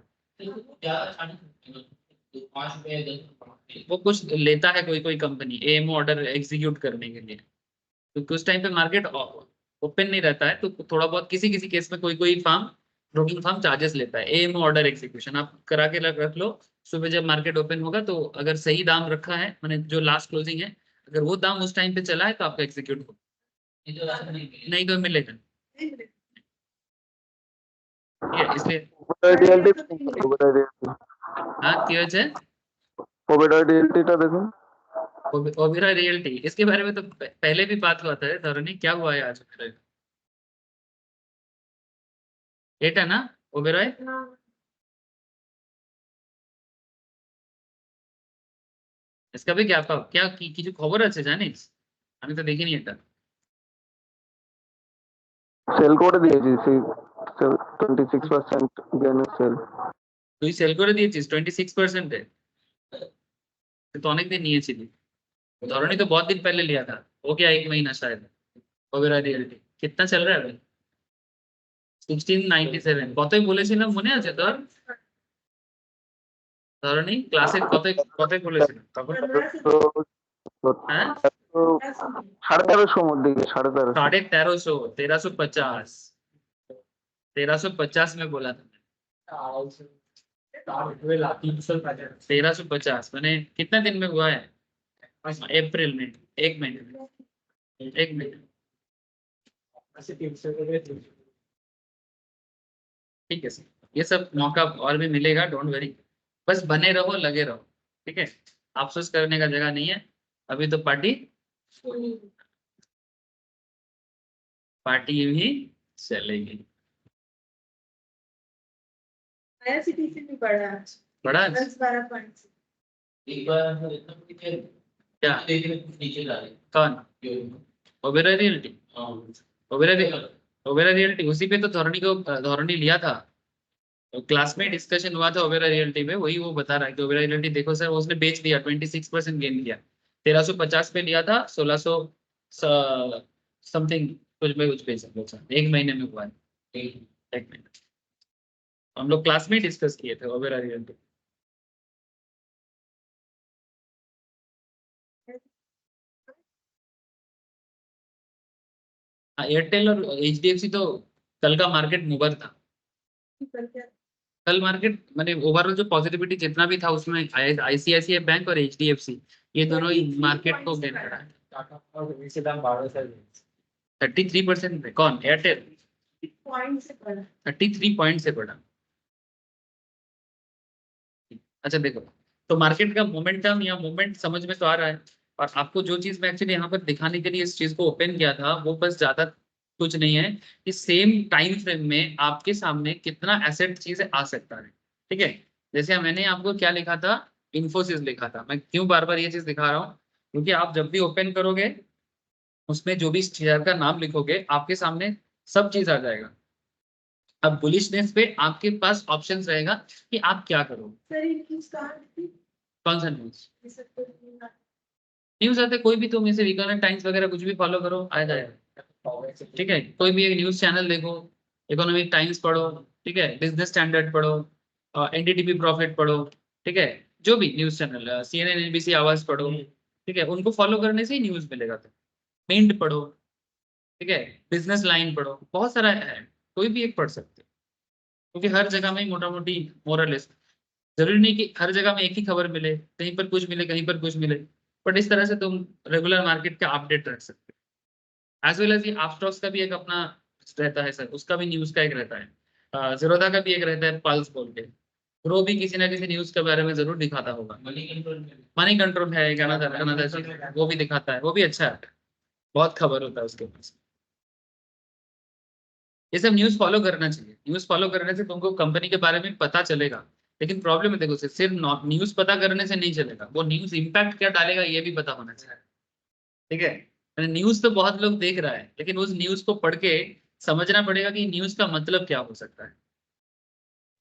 वो कुछ लेता है कोई कोई कंपनी एम ऑर्डर एग्जीक्यूट करने के लिए, क्योंकि उस टाइम पे मार्केट ओपन नहीं रहता है, तो थोड़ा बहुत किसी किसी केस में कोई कोई फार्म ब्रोकिंग फार्म चार्जेस लेता है। एम ऑर्डर एग्जीक्यूशन आप करा के रख लो, सुबह जब मार्केट ओपन होगा तो अगर सही दाम रखा है, मैंने जो लास्ट क्लोजिंग है, अगर वो दाम उस टाइम पे चला है तो आपका एग्जीक्यूट होगा, नहीं तो मिलेगा। नहीं मिलेगा। ठीक है, इसलिए हाँ क्या है টা দেখুন। ओबेरॉय रियल्टी, इसके बारे में तो पहले भी बात हुआ था धरनी, क्या हुआ है आज ओबेरॉय? এটা না ওবেরয়? हाँ, इसका भी क्या क्या কিছু খবর আছে জানিস? আমি তো দেখিনি এটা। সেল করে দিয়েছি, সেই 26% গেইনের সেল। তুই সেল করে দিয়েছিস 26% এ? तो अनेक दिन নিয়েছিলি। धरनी तो बहुत दिन पहले लिया था, हो गया 1 महीना शायद। ওবেরয় रियल्टी कितना चल रहा है अभी? 1697 কতই বলেছিলাম মনে আছে তোর? ধরনি ক্লাসে কতই বলেছিলাম তখন? 15 से হ্যাঁ 1350 মধ্যে, 1350। 1350, 1350, 1350 में बोला था। 1350 मैंने कितना दिन में हुआ है? अप्रैल में, 1 महीने में, 1 महीने। ठीक है सर, ये सब मौका और भी मिलेगा, डोंट वरी, बस बने रहो लगे रहो। ठीक है, अफसोस करने का जगह नहीं है, अभी तो पार्टी भी चलेगी। नया सिटी से भी बढ़ा आज बड़ा 10-12 पॉइंट से। क्या कौन? ओबेरॉय रियल्टी, ओबेरॉय रियल्टी उसी पे तो धरनी लिया था। तो क्लास में डिस्कशन हुआ था ओबेरॉय रियल्टी में, वही वो बता रहा है कि ओबेरॉय रियल्टी देखो सर उसने बेच दिया, 26% गेन किया। 1350 पे लिया था, 1600 समथिंग कुछ में कुछ बेचा, 1 महीने में हुआ है। 1 महीने हम लोग क्लास में डिस्कस किए थे ओबेरॉय रियल्टी। एयरटेल और एचडीएफसी तो कल का मार्केट मुबर था। कल मार्केट मैंने ओवरऑल जो पॉजिटिविटी जितना भी था उसमें आईसीआईसीआई बैंक और एचडीएफसी ये दोनों ही मार्केट को गेन करा है। 33% पे कौन? एयरटेल पॉइंट से बढ़ा 33 पॉइंट से बढ़ा। अच्छा देखो, तो मार्केट का मोमेंटम या मोमेंट समझ में तो आ रहा है, और आपको जो चीज मैं एक्चुअली यहाँ पर दिखाने के लिए इस चीज को ओपन किया था वो बस ज्यादा कुछ नहीं है कि सेम टाइम फ्रेम में आपके सामने कितना एसेट चीज आ सकता है। ठीक है, जैसे मैंने आपको क्या लिखा था, इन्फोसिस लिखा था। मैं क्यों बार बार ये चीज दिखा रहा हूँ, क्योंकि आप जब भी ओपन करोगे उसमें जो भी शेयर का नाम लिखोगे आपके सामने सब चीज आ जाएगा। अब बुलिशनेस पे आपके पास ऑप्शन रहेगा कि आप क्या करोगे। सर इनकी स्टार्ट थी कौन सा न्यूज? ये सब तो नहीं आता। न्यूज आते कोई भी, तुम इसे इकोनॉमिक टाइम्स वगैरह कुछ भी फॉलो करो आ जाएगा। ठीक है, कोई भी एक न्यूज चैनल देखो, इकोनॉमिक टाइम्स पढ़ो, ठीक है, बिजनेस स्टैंडर्ड पढ़ो, एनडीटीवी प्रॉफिट पढ़ो, ठीक है, जो भी न्यूज चैनल सीएनएन एनबीसी आवाज पढ़ो, ठीक है, उनको फॉलो करने से ही न्यूज मिलेगा। तो मिंट पढ़ो, ठीक है, बिजनेस लाइन पढ़ो, बहुत सारा है, कोई भी एक पढ़ सकते हो, क्योंकि हर जगह में मोटा मोटी मोरलेस जरूरी नहीं कि हर जगह में एक ही खबर मिले, कहीं पर कुछ मिले कहीं पर कुछ मिले, बट इस तरह से तुम रेगुलर मार्केट का अपडेट रख सकते हो। एज वेल एज ये अपस्टॉक्स का भी एक अपना रहता है सर, उसका भी न्यूज का एक रहता है, जीरोधा का भी एक रहता है पल्स बोल के, ग्रो भी किसी ना किसी न्यूज के बारे में जरूर दिखाता होगा। मनी कंट्रोल है, वो भी दिखाता है, वो भी अच्छा है। बहुत खबर होता है उसके पास। ये सब न्यूज़ फॉलो करना चाहिए। न्यूज़ फॉलो करने से तुमको कंपनी के बारे में पता चलेगा। लेकिन प्रॉब्लम है देखो, सिर्फ न्यूज़ पता करने से नहीं चलेगा, वो न्यूज़ इम्पैक्ट क्या डालेगा ये भी पता होना चाहिए। ठीक है, न्यूज़ तो बहुत लोग देख रहा है, लेकिन उस न्यूज़ को पढ़ के समझना पड़ेगा कि न्यूज़ का मतलब क्या हो सकता है।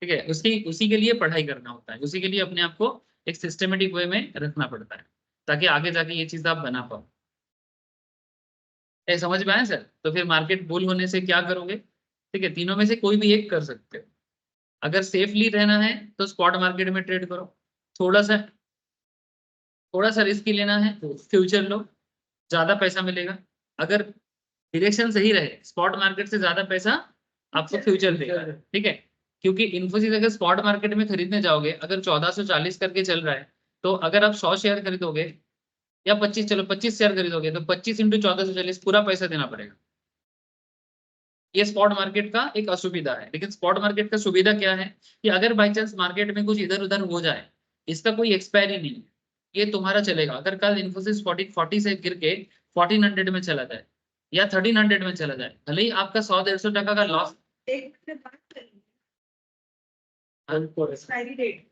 ठीक है, उसी के लिए पढ़ाई करना होता है, उसी के लिए अपने आप को एक सिस्टमेटिक वे में रखना पड़ता है, ताकि आगे जाके ये चीज आप बना पाओ। समझ में आया सर? तो फिर मार्केट बुल होने से क्या करोगे? ठीक है, तीनों में से कोई भी एक कर सकते हो। अगर सेफली रहना है तो स्पॉट मार्केट में ट्रेड करो। थोड़ा सा थोड़ा सा रिस्क लेना है तो फ्यूचर लो, ज्यादा पैसा मिलेगा। अगर डायरेक्शन सही रहे, स्पॉट मार्केट से ज्यादा पैसा आपको फ्यूचर देगा। ठीक है, क्योंकि इन्फोसिस अगर स्पॉट मार्केट में खरीदने जाओगे, अगर 1440 करके चल रहा है, तो अगर आप 100 शेयर खरीदोगे या 25, चलो 25 शेयर खरीदोगे, तो 25 इंटू 1440 पूरा पैसा देना पड़ेगा। ये स्पॉट मार्केट का एक असुविधा है। लेकिन स्पॉट मार्केट का सुविधा क्या है कि अगर बाई चांस मार्केट में कुछ इधर उधर हो जाए, इसका कोई एक्सपायरी नहीं है, ये तुम्हारा चलेगा। अगर कल इन्फोसिस 40 से गिर के 1400 में चला जाए या 1300 में चला जाए, भले ही आपका 100-150 टका का लॉस। एक मिनट बात करेंगे एक्सपायरी डेट।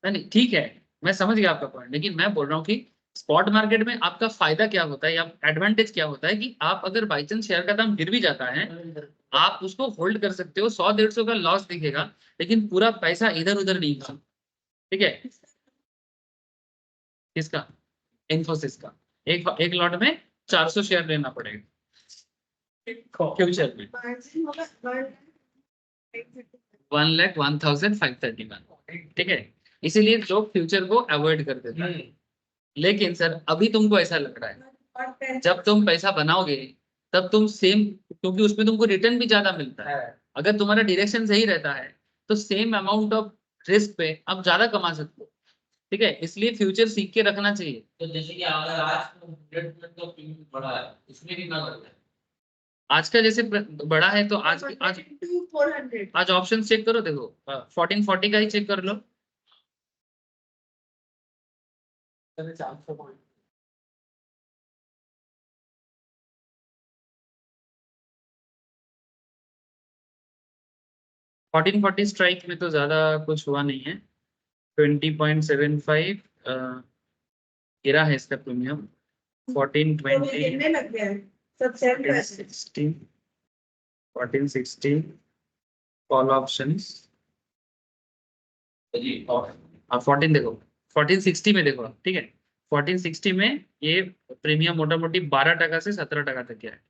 नहीं ठीक है, मैं समझ गया आपका पॉइंट, लेकिन मैं बोल रहा हूँ कि स्पॉट मार्केट में आपका फायदा क्या होता है या एडवांटेज क्या होता है कि आप अगर बाई चांस शेयर का दाम गिर भी जाता है, आप उसको होल्ड कर सकते हो। 100-150 का लॉस दिखेगा, लेकिन पूरा पैसा इधर उधर नहीं होगा। ठीक है, किसका? इन्फोसिस का। एक लॉट में 400 शेयर लेना पड़ेगा फ्यूचर में। मार्जिन होगा 1,01,531। ठीक है, इसीलिए लोग फ्यूचर को अवॉइड कर देते हैं। लेकिन सर अभी तुमको ऐसा लग रहा है जब तुम पैसा बनाओगे तब तुम सेम, क्योंकि उसमें तुमको रिटर्न भी ज्यादा मिलता है। अगर तुम्हारा डायरेक्शन सही रहता है तो सेम अमाउंट ऑफ रिस्क पे आप ज्यादा कमा सकते हो। ठीक है, इसलिए फ्यूचर सीख के रखना चाहिए। तो जैसे कि अगर आज 100% का प्रीमियम बढ़ा है, इसमें कितना करता है? आज का जैसे बड़ा है तो आज 400 आज ऑप्शन चेक करो, देखो 1440 का ही चेक कर लो। 400 पॉइंट 1440 स्ट्राइक में तो ज्यादा कुछ हुआ नहीं है। 20.75 गिरा है इसका प्रीमियम। 1420 गिरने लग गया है सब सेल कर 1460 1460 कॉल ऑप्शंस। और 14 देखो, 1460 में देखो, ठीक है 1460 में ये प्रीमियम मोटा मोटी 12 टका से 17 टका तक गया है।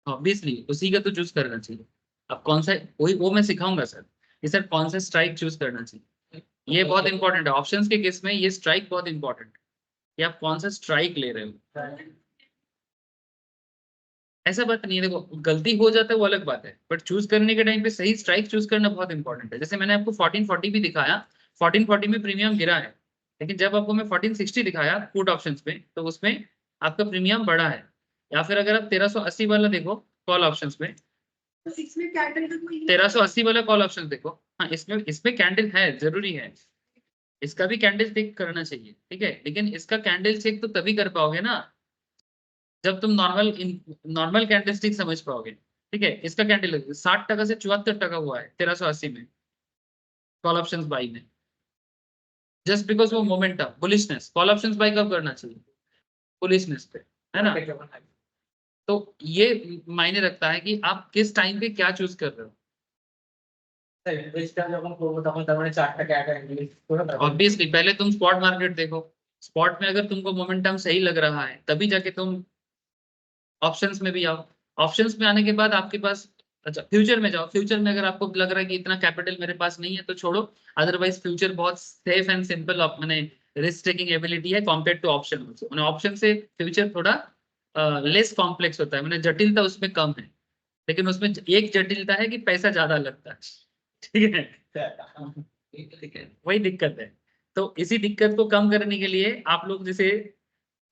ऑब्वियसली उसी का तो चूज करना चाहिए। अब कौन सा, वही वो मैं सिखाऊंगा सर कि सर कौन सा स्ट्राइक चूज करना चाहिए। ये बहुत इंपॉर्टेंट है ऑप्शंस के केस में, ये स्ट्राइक बहुत इंपॉर्टेंट है कि आप कौन सा स्ट्राइक ले रहे हो। ऐसा बात नहीं है, देखो गलती हो जाता है वो अलग बात है, बट चूज करने के टाइम पे सही स्ट्राइक चूज करना बहुत इंपॉर्टेंट है। जैसे मैंने आपको 1440 भी दिखाया, 1440 में प्रीमियम गिरा है, लेकिन जब आपको मैं 1460 दिखाया पुट ऑप्शंस पे, तो उसमें आपका प्रीमियम बढ़ा है। या फिर अगर आप 1380 वाला देखो कॉल ऑप्शंस में, तो इसमें कैंडल का कोई 1380 वाला कॉल ऑप्शन देखो, हाँ इसमें कैंडल है, जरूरी है, इसका भी कैंडल चेक करना चाहिए। ठीक है, लेकिन इसका कैंडल चेक तो तभी कर पाओगे ना जब तुम नॉर्मल कैंडलस्टिक समझ पाओगे। ठीक है, इसका कैंडल 60 टका से 74 टका हुआ है 1380 में कॉल ऑप्शंस बाई में, जस्ट बिकॉज वो momentum bullishness. Call options by कब करना चाहिए? बुलिशनेस पे, है ना? तो ये मायने रखता है कि आप किस टाइम पे क्या चूज कर रहे हो। ऑब्वियसली पहले तुम स्पॉट मार्केट देखो, स्पॉट में अगर तुमको मोमेंटम सही लग रहा है तभी जाके तुम ऑप्शंस में भी आओ। ऑप्शंस में आने के बाद आपके पास, अच्छा फ्यूचर में जाओ, फ्यूचर में अगर आपको लग रहा है कि इतना कैपिटल मेरे पास नहीं है तो छोड़ो, अदरवाइज फ्यूचर बहुत सेफ एंड सिंपल मैंने रिस्क टेकिंग एबिलिटी है कॉम्पेयर टू ऑप्शन। मैंने ऑप्शन से फ्यूचर थोड़ा लेस कॉम्प्लेक्स होता है, मैंने जटिलता उसमें कम है, लेकिन उसमें एक जटिलता है कि पैसा ज्यादा लगता है। ठीक है, ठीक है, वही दिक्कत है। तो इसी दिक्कत को कम करने के लिए आप लोग जैसे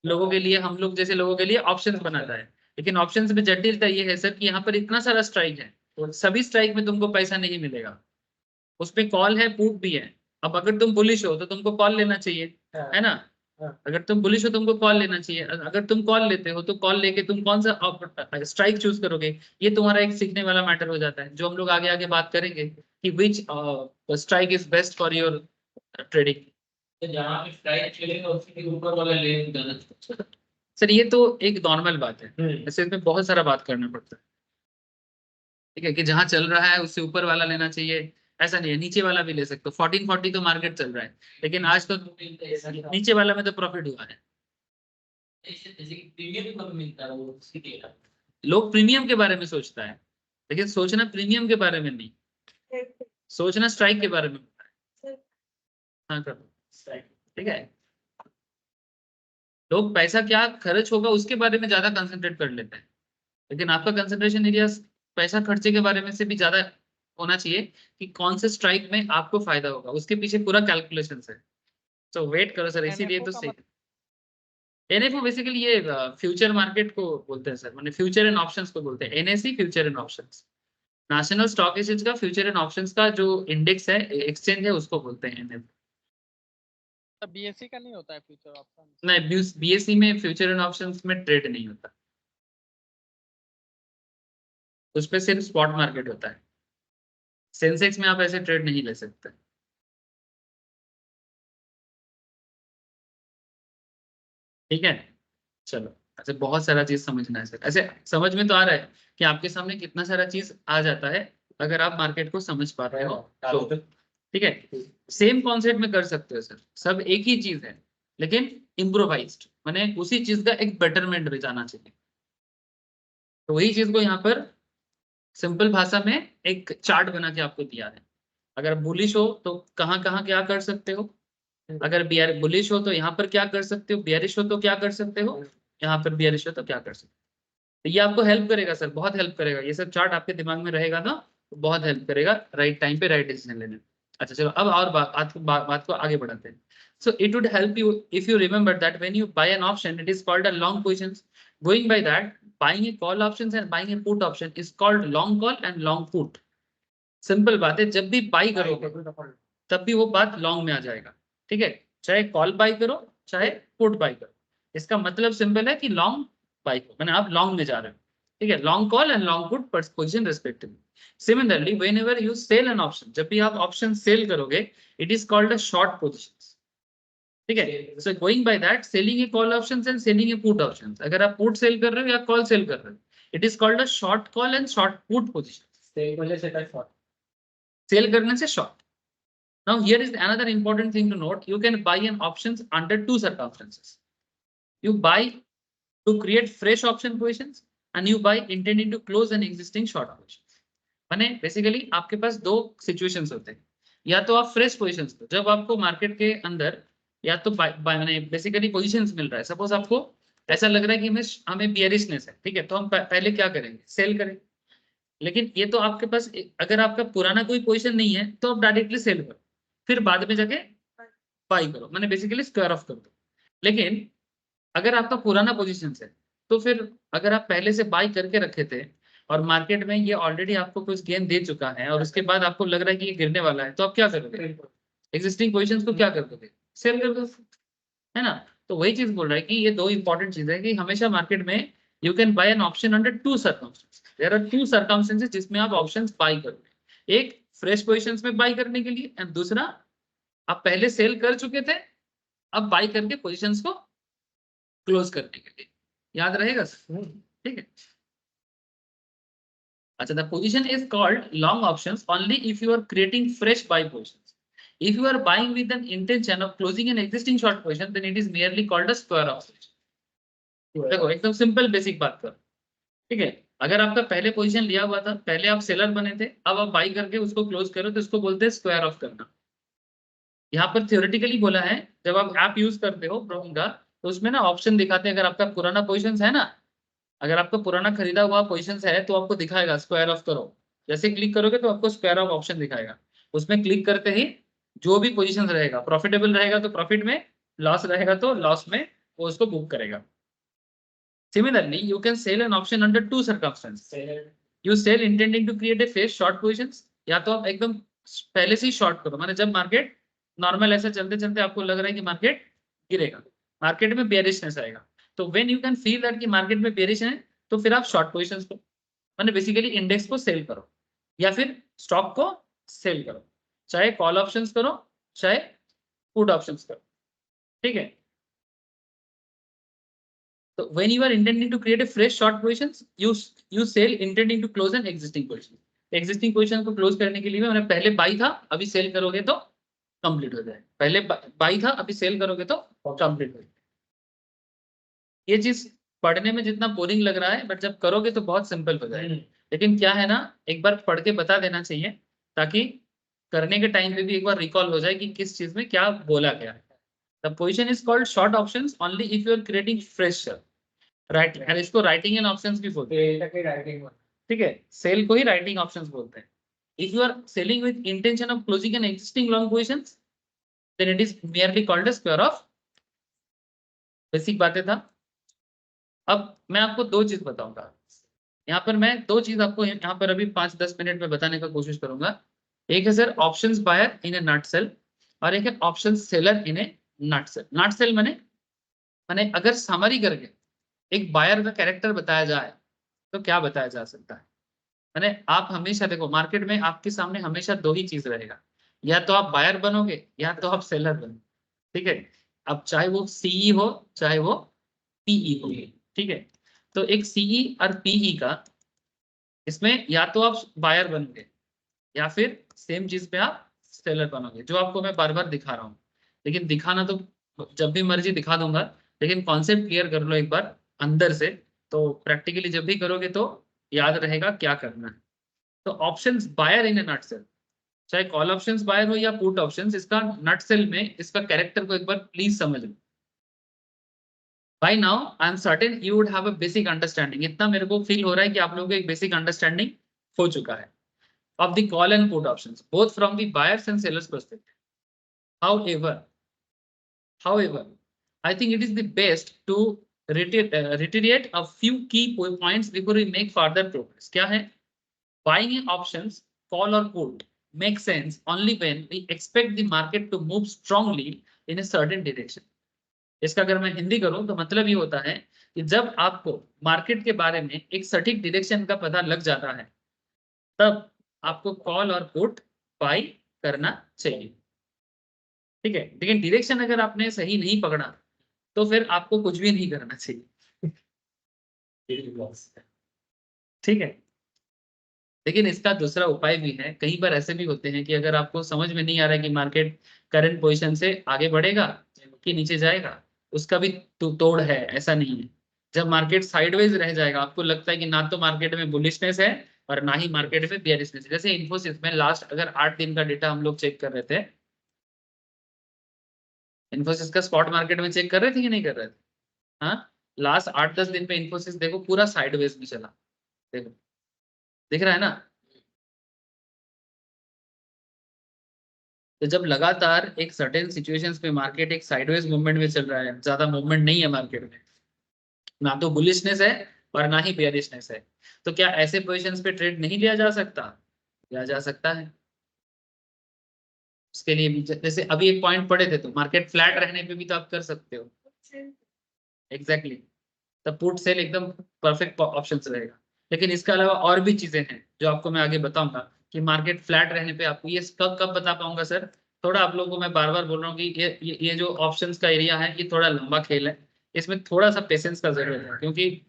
लोगों के लिए, हम लोग जैसे लोगों के लिए ऑप्शंस बनाता है, लेकिन ऑप्शंस में जटिलता ये है सर कि यहाँ पर इतना सारा स्ट्राइक है, सभी स्ट्राइक में तुमको पैसा नहीं मिलेगा। उसमें कॉल है पुट भी है, अब अगर तुम बुलिश हो तो तुमको कॉल लेना चाहिए, है ना? अगर तुम बुलिश हो तुमको कॉल लेना चाहिए। अगर तुम कॉल लेते हो तो कॉल लेके तुम कौन सा स्ट्राइक चूज करोगे, ये तुम्हारा एक सीखने वाला मैटर हो जाता है, जो हम लोग आगे आगे बात करेंगे कि विच strike is best for your trading. तो जहाँ पे स्ट्राइक चलेगा उसके ऊपर वाला लेन जाना चाहिए। सर ये तो एक नॉर्मल बात है, ऐसे इसमें बहुत सारा बात करना पड़ता है, ठीक है, कि जहां चल रहा है उससे ऊपर वाला लेना चाहिए, ऐसा नहीं है, नीचे वाला भी ले सकते हो। 1440 तो मार्केट चल रहा है, लेकिन आज तो नीचे वाला में तो प्रॉफिट हुआ है। प्रीमियम कब मिलता है वो उसकी डेटा। लोग प्रीमियम के बारे में सोचता है, लेकिन सोचना प्रीमियम के बारे में नहीं, सोचना स्ट्राइक के बारे में होता है। हाँ करो स्ट्राइक, ठीक है। लोग पैसा क्या खर्च होगा उसके बारे में ज्यादा कंसंट्रेट कर लेते हैं, लेकिन आपका कंसंट्रेशन एरिया पैसा खर्चे के बारे में से भी ज्यादा होना चाहिए कि कौन से स्ट्राइक में आपको फायदा होगा, उसके पीछे पूरा कैलकुलेशन है। तो वेट करो सर, इसीलिए तो सही। एनएफओ बेसिकली ये फ्यूचर मार्केट को बोलते हैं सर, माने फ्यूचर एंड ऑप्शंस को बोलते हैं। NSE future and options, national stock exchange का फ्यूचर एंड ऑप्शंस का जो इंडेक्स है, एक्सचेंज है, उसको बोलते हैं एनएफओ। तो बीएससी का नहीं होता है फ्यूचर ऑप्शन? नहीं, बीएसई में फ्यूचर एंड ऑप्शंस में ट्रेड नहीं होता, उस पर सिर्फ स्पॉट मार्केट होता है। सेंसेक्स में आप ऐसे ट्रेड नहीं ले सकते। ठीक है, चलो ऐसे बहुत सारा चीज समझना है सर। ऐसे समझ में तो आ रहा है कि आपके सामने कितना सारा चीज आ जाता है अगर आप मार्केट को समझ पा रहे हो तो। ठीक है, सेम कॉन्सेप्ट में कर सकते हो सर, सब एक ही चीज है लेकिन इम्प्रोवाइज्ड, माने उसी चीज का एक बेटरमेंट जाना चाहिए। तो वही चीज को यहाँ पर सिंपल भाषा में एक चार्ट बना के आपको दिया है। अगर बुलिश हो तो कहाँ कहाँ क्या कर सकते हो, अगर बुलिश हो तो यहाँ पर क्या कर सकते हो, बियरिश हो तो क्या कर सकते हो, यहाँ पर बियरिश हो तो क्या कर सकते हो। तो ये आपको हेल्प करेगा सर, बहुत हेल्प करेगा। ये सब चार्ट आपके दिमाग में रहेगा ना, तो बहुत हेल्प करेगा राइट टाइम पे राइट डिसीजन लेने में। अच्छा चलो, अब और बात को आगे बढ़ाते हैं। So it would help you if you remember that when you buy an option, it is called a long positions. Going by that, buying a call options and buying a put option is called long call and long put. Simple बात है, जब भी by करोगे तब भी वो बात long में आ जाएगा। ठीक है, चाहे कॉल बाई करो चाहे पुट बाई करो, इसका मतलब सिंपल है कि लॉन्ग बाई को मैंने आप लॉन्ग में जा रहे हो। ठीक है, long call and long put position respectively. Similarly whenever you sell an option, जब भी आप ऑप्शन सेल करोगे it is called a short position. ठीक है, so going by that, selling a call options and selling a put options, अगर आप put sell कर रहे हो या कॉल सेल कर रहे हो, it is called a short call and short put position. Sell करने से short. Now here is another important thing to note. You can buy an options under two circumstances. You buy to create fresh option positions and you buy intending to close an existing short position. माने basically आपके पास दो situations होते हैं, या तो आप fresh positions को, जब आपको मार्केट के अंदर या तो माने बेसिकली पोजीशंस मिल रहा है, सपोज आपको ऐसा लग रहा है कि हमें बियरिशनेस है, ठीक है, तो हम पहले क्या करेंगे, सेल करेंगे। लेकिन ये तो आपके पास अगर आपका पुराना कोई पोजीशन नहीं है तो आप डायरेक्टली सेल करो, फिर बाद में जाके बाई करो, मैंने बेसिकली स्क्वायर ऑफ कर दो। लेकिन अगर आपका पुराना पोजीशन है तो फिर अगर आप पहले से बाई करके रखे थे और मार्केट में ये ऑलरेडी आपको कुछ गेन दे चुका है और उसके बाद आपको लग रहा है कि ये गिरने वाला है, तो आप क्या करोगे, एग्जिस्टिंग पोजीशंस को क्या कर दोगे, सेल कर दो, है ना। तो वही चीज बोल रहा है कि ये दो इंपॉर्टेंट चीज है कि हमेशा मार्केट में you can buy an option under two circumstances. There are two circumstances जिसमें आप ऑप्शंस बाय करोगे, एक फ्रेश पोजीशंस में बाय करने के लिए एंड दूसरा आप पहले सेल कर चुके थे अब बाय करके पोजीशंस को क्लोज करने के लिए। याद रहेगा सर, ठीक है। अच्छा, the position is called long options only if you are creating fresh buy positions. If you are buying with an intention of closing an existing short position, then it is merely called a square option. देखो एकदम simple basic बात करो, ठीक है। अगर आपका पहले position लिया हुआ था, पहले आप सेलर बने थे, अब आप बाई करके उसको क्लोज करो तो इसको बोलते हैं स्क्वायर ऑफ करना। यहाँ पर थियोरेटिकली बोला है, जब आप ऐप यूज करते हो ब्रोकिंग का तो उसमें ना ऑप्शन दिखाते हैं, अगर आपका पुराना पोजीशन है ना, अगर आपका पुराना खरीदा हुआ पोजीशन है तो आपको दिखाएगा स्क्वायर ऑफ करो। जैसे क्लिक करोगे तो आपको स्क्वायर ऑफ ऑप्शन दिखाएगा, उसमें क्लिक करते ही जो भी पोजीशन रहेगा, प्रॉफिटेबल रहेगा तो प्रॉफिट में, लॉस रहेगा तो लॉस में वो उसको बुक करेगा। Similarly you can sell an option under two circumstances. You sell intending to create a fresh short positions, या तो आप एकदम पहले से ही शॉर्ट करो, माने जब मार्केट नॉर्मल ऐसे चलते चलते आपको लग रहा है कि मार्केट गिरेगा, मार्केट में बेयरिशनेस आएगा, तो when you can feel that कि मार्केट में बेयरिश है, तो फिर आप शॉर्ट पोजीशंस को, माने बेसिकली इंडेक्स को सेल करो या फिर स्टॉक को सेल करो, चाहे कॉल ऑप्शंस करो चाहे पुट ऑप्शंस करो, ठीक है। तो when you are intending to create a fresh short positions, you sell intending to close an existing position. Existing position को क्लोज करने के लिए मैंने पहले बाई था, अभी सेल करोगे तो कंप्लीट हो जाए, पहले बाई था अभी सेल करोगे तो कंप्लीट हो जाए। ये चीज पढ़ने में जितना बोरिंग लग रहा है, बट जब करोगे तो बहुत सिंपल हो जाएगा। लेकिन क्या है ना, एक बार पढ़ के बता देना चाहिए ताकि करने के टाइम पे भी एक बार रिकॉल हो जाए कि किस चीज में क्या बोला गया है। The position is called short options only if you are creating fresh right, और इसको राइटिंग इन ऑप्शंस भी बोलते हैं, ठीक है, सेल को ही राइटिंग ऑप्शंस बोलते हैं। If you are selling with intention of closing an existing long positions, then it is merely called a square off. Basic बातें था। अब मैं आपको दो चीज बताऊंगा यहाँ पर, मैं दो चीज आपको यहाँ पर अभी 5-10 मिनट में बताने का कोशिश करूंगा। एक है sir options buyer in a nutshell, और एक है option seller in a nutshell. Nutshell माने अगर समरी करके एक बायर का कैरेक्टर बताया जाए तो क्या बताया जा सकता है। माने आप हमेशा देखो, मार्केट में आपके सामने हमेशा दो ही चीज रहेगा, या तो आप बायर बनोगे या तो आप सेलर बनोगे, ठीक है। अब चाहे वो सीई हो चाहे वो पीई हो, ठीक है। तो एक सीई और पीई का, इसमें या तो आप बायर बनोगे या फिर सेम चीज पे आप सेलर बनोगे, जो आपको मैं बार बार दिखा रहा हूँ। लेकिन दिखाना तो जब भी मर्जी दिखा दूंगा, लेकिन कॉन्सेप्ट क्लियर कर लो एक बार अंदर से, तो प्रैक्टिकली जब भी करोगे तो याद रहेगा क्या करना है। तो options buyer in a nutshell, चाहे कॉल ऑप्शंस बायर हो या पुट ऑप्शंस, इसका नटसेल में इसका कैरेक्टर को एक बार प्लीज समझ लो। By now, I am certain you would have a basic understanding. इतना मेरे को फील हो रहा है कि आप लोगों को एक बेसिक अंडरस्टैंडिंग हो चुका है of the call and put options, both from the buyers and sellers perspective. However, I think it is the best to reiterate a few key points before we make further progress. क्या है? Buying options, call or put, makes sense only when we expect the market to move strongly in a certain direction. इसका अगर मैं हिंदी करूं तो मतलब ये होता है कि जब आपको मार्केट के बारे में एक सटीक डायरेक्शन का पता लग जाता है, तब आपको कॉल और पुट बाई करना चाहिए, ठीक है। लेकिन डायरेक्शन अगर आपने सही नहीं पकड़ा तो फिर आपको कुछ भी नहीं करना चाहिए, ठीक है। लेकिन इसका दूसरा उपाय भी है। कई बार ऐसे भी होते हैं कि अगर आपको समझ में नहीं आ रहा है कि मार्केट करंट पोजीशन से आगे बढ़ेगा कि नीचे जाएगा, उसका भी तोड़ है, ऐसा नहीं है। जब मार्केट साइडवेज रह जाएगा, आपको लगता है कि ना तो मार्केट में बुलिशनेस है और ना ही मार्केट में बेयरिशनेस है। जैसे इन्फोसिस में लास्ट अगर 8 दिन का डेटा हम लोग चेक कर रहे थे, इन्फोसिस का स्पॉट मार्केट में चेक कर रहे थे कि नहीं कर रहे थे? हाँ, लास्ट 8-10 दिन में इन्फोसिस देखो पूरा साइडवेज में चला, देखो दिख रहा है ना। तो जब लगातार एक सर्टेन सिचुएशंस पे मार्केट एक साइडवेज मूवमेंट में चल रहा है, ज्यादा मूवमेंट नहीं है मार्केट में, ना तो बुलिशनेस है और ना ही बेयरिशनेस है, तो क्या ऐसे पोजीशंस पे ट्रेड नहीं लिया जा सकता? लिया जा सकता है। उसके लिए भी जैसे अभी एक पॉइंट पड़े थे, तो मार्केट फ्लैट रहने पे भी तो आप कर सकते हो। एग्जैक्टली, तब पुट सेल एकदम परफेक्ट ऑप्शंस रहेगा। लेकिन इसके अलावा और भी चीजें हैं जो आपको मैं आगे बताऊंगा कि मार्केट फ्लैट रहने पे आपको ये कब कब बता पाऊंगा सर। थोड़ा आप लोगों को मैं बार बार बोल रहा हूँ कि ये जो ऑप्शंस का एरिया है ये थोड़ा लंबा खेल है, इसमें थोड़ा सा पेशेंस का जरूरत है, क्योंकि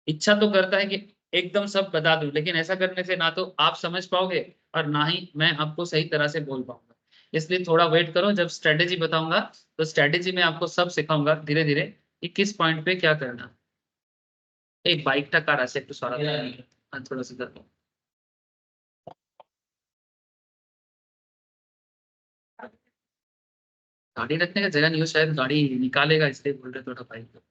इच्छा तो करता है कि एकदम सब बता दूं, लेकिन ऐसा करने से ना तो आप समझ पाओगे और ना ही मैं आपको सही तरह से बोल पाऊंगा। इसलिए थोड़ा वेट करो, जब स्ट्रेटेजी बताऊंगा तो स्ट्रेटेजी में आपको सब सिखाऊंगा धीरे धीरे कि किस पॉइंट पे क्या करना। एक बाइक कार আছে একটু সরাতে थोड़ा सा कर दो। गाड़ी रखने का जगह नहीं हो, शायद गाड़ी निकालेगा इसलिए बोल रहे थोड़ा बाइक।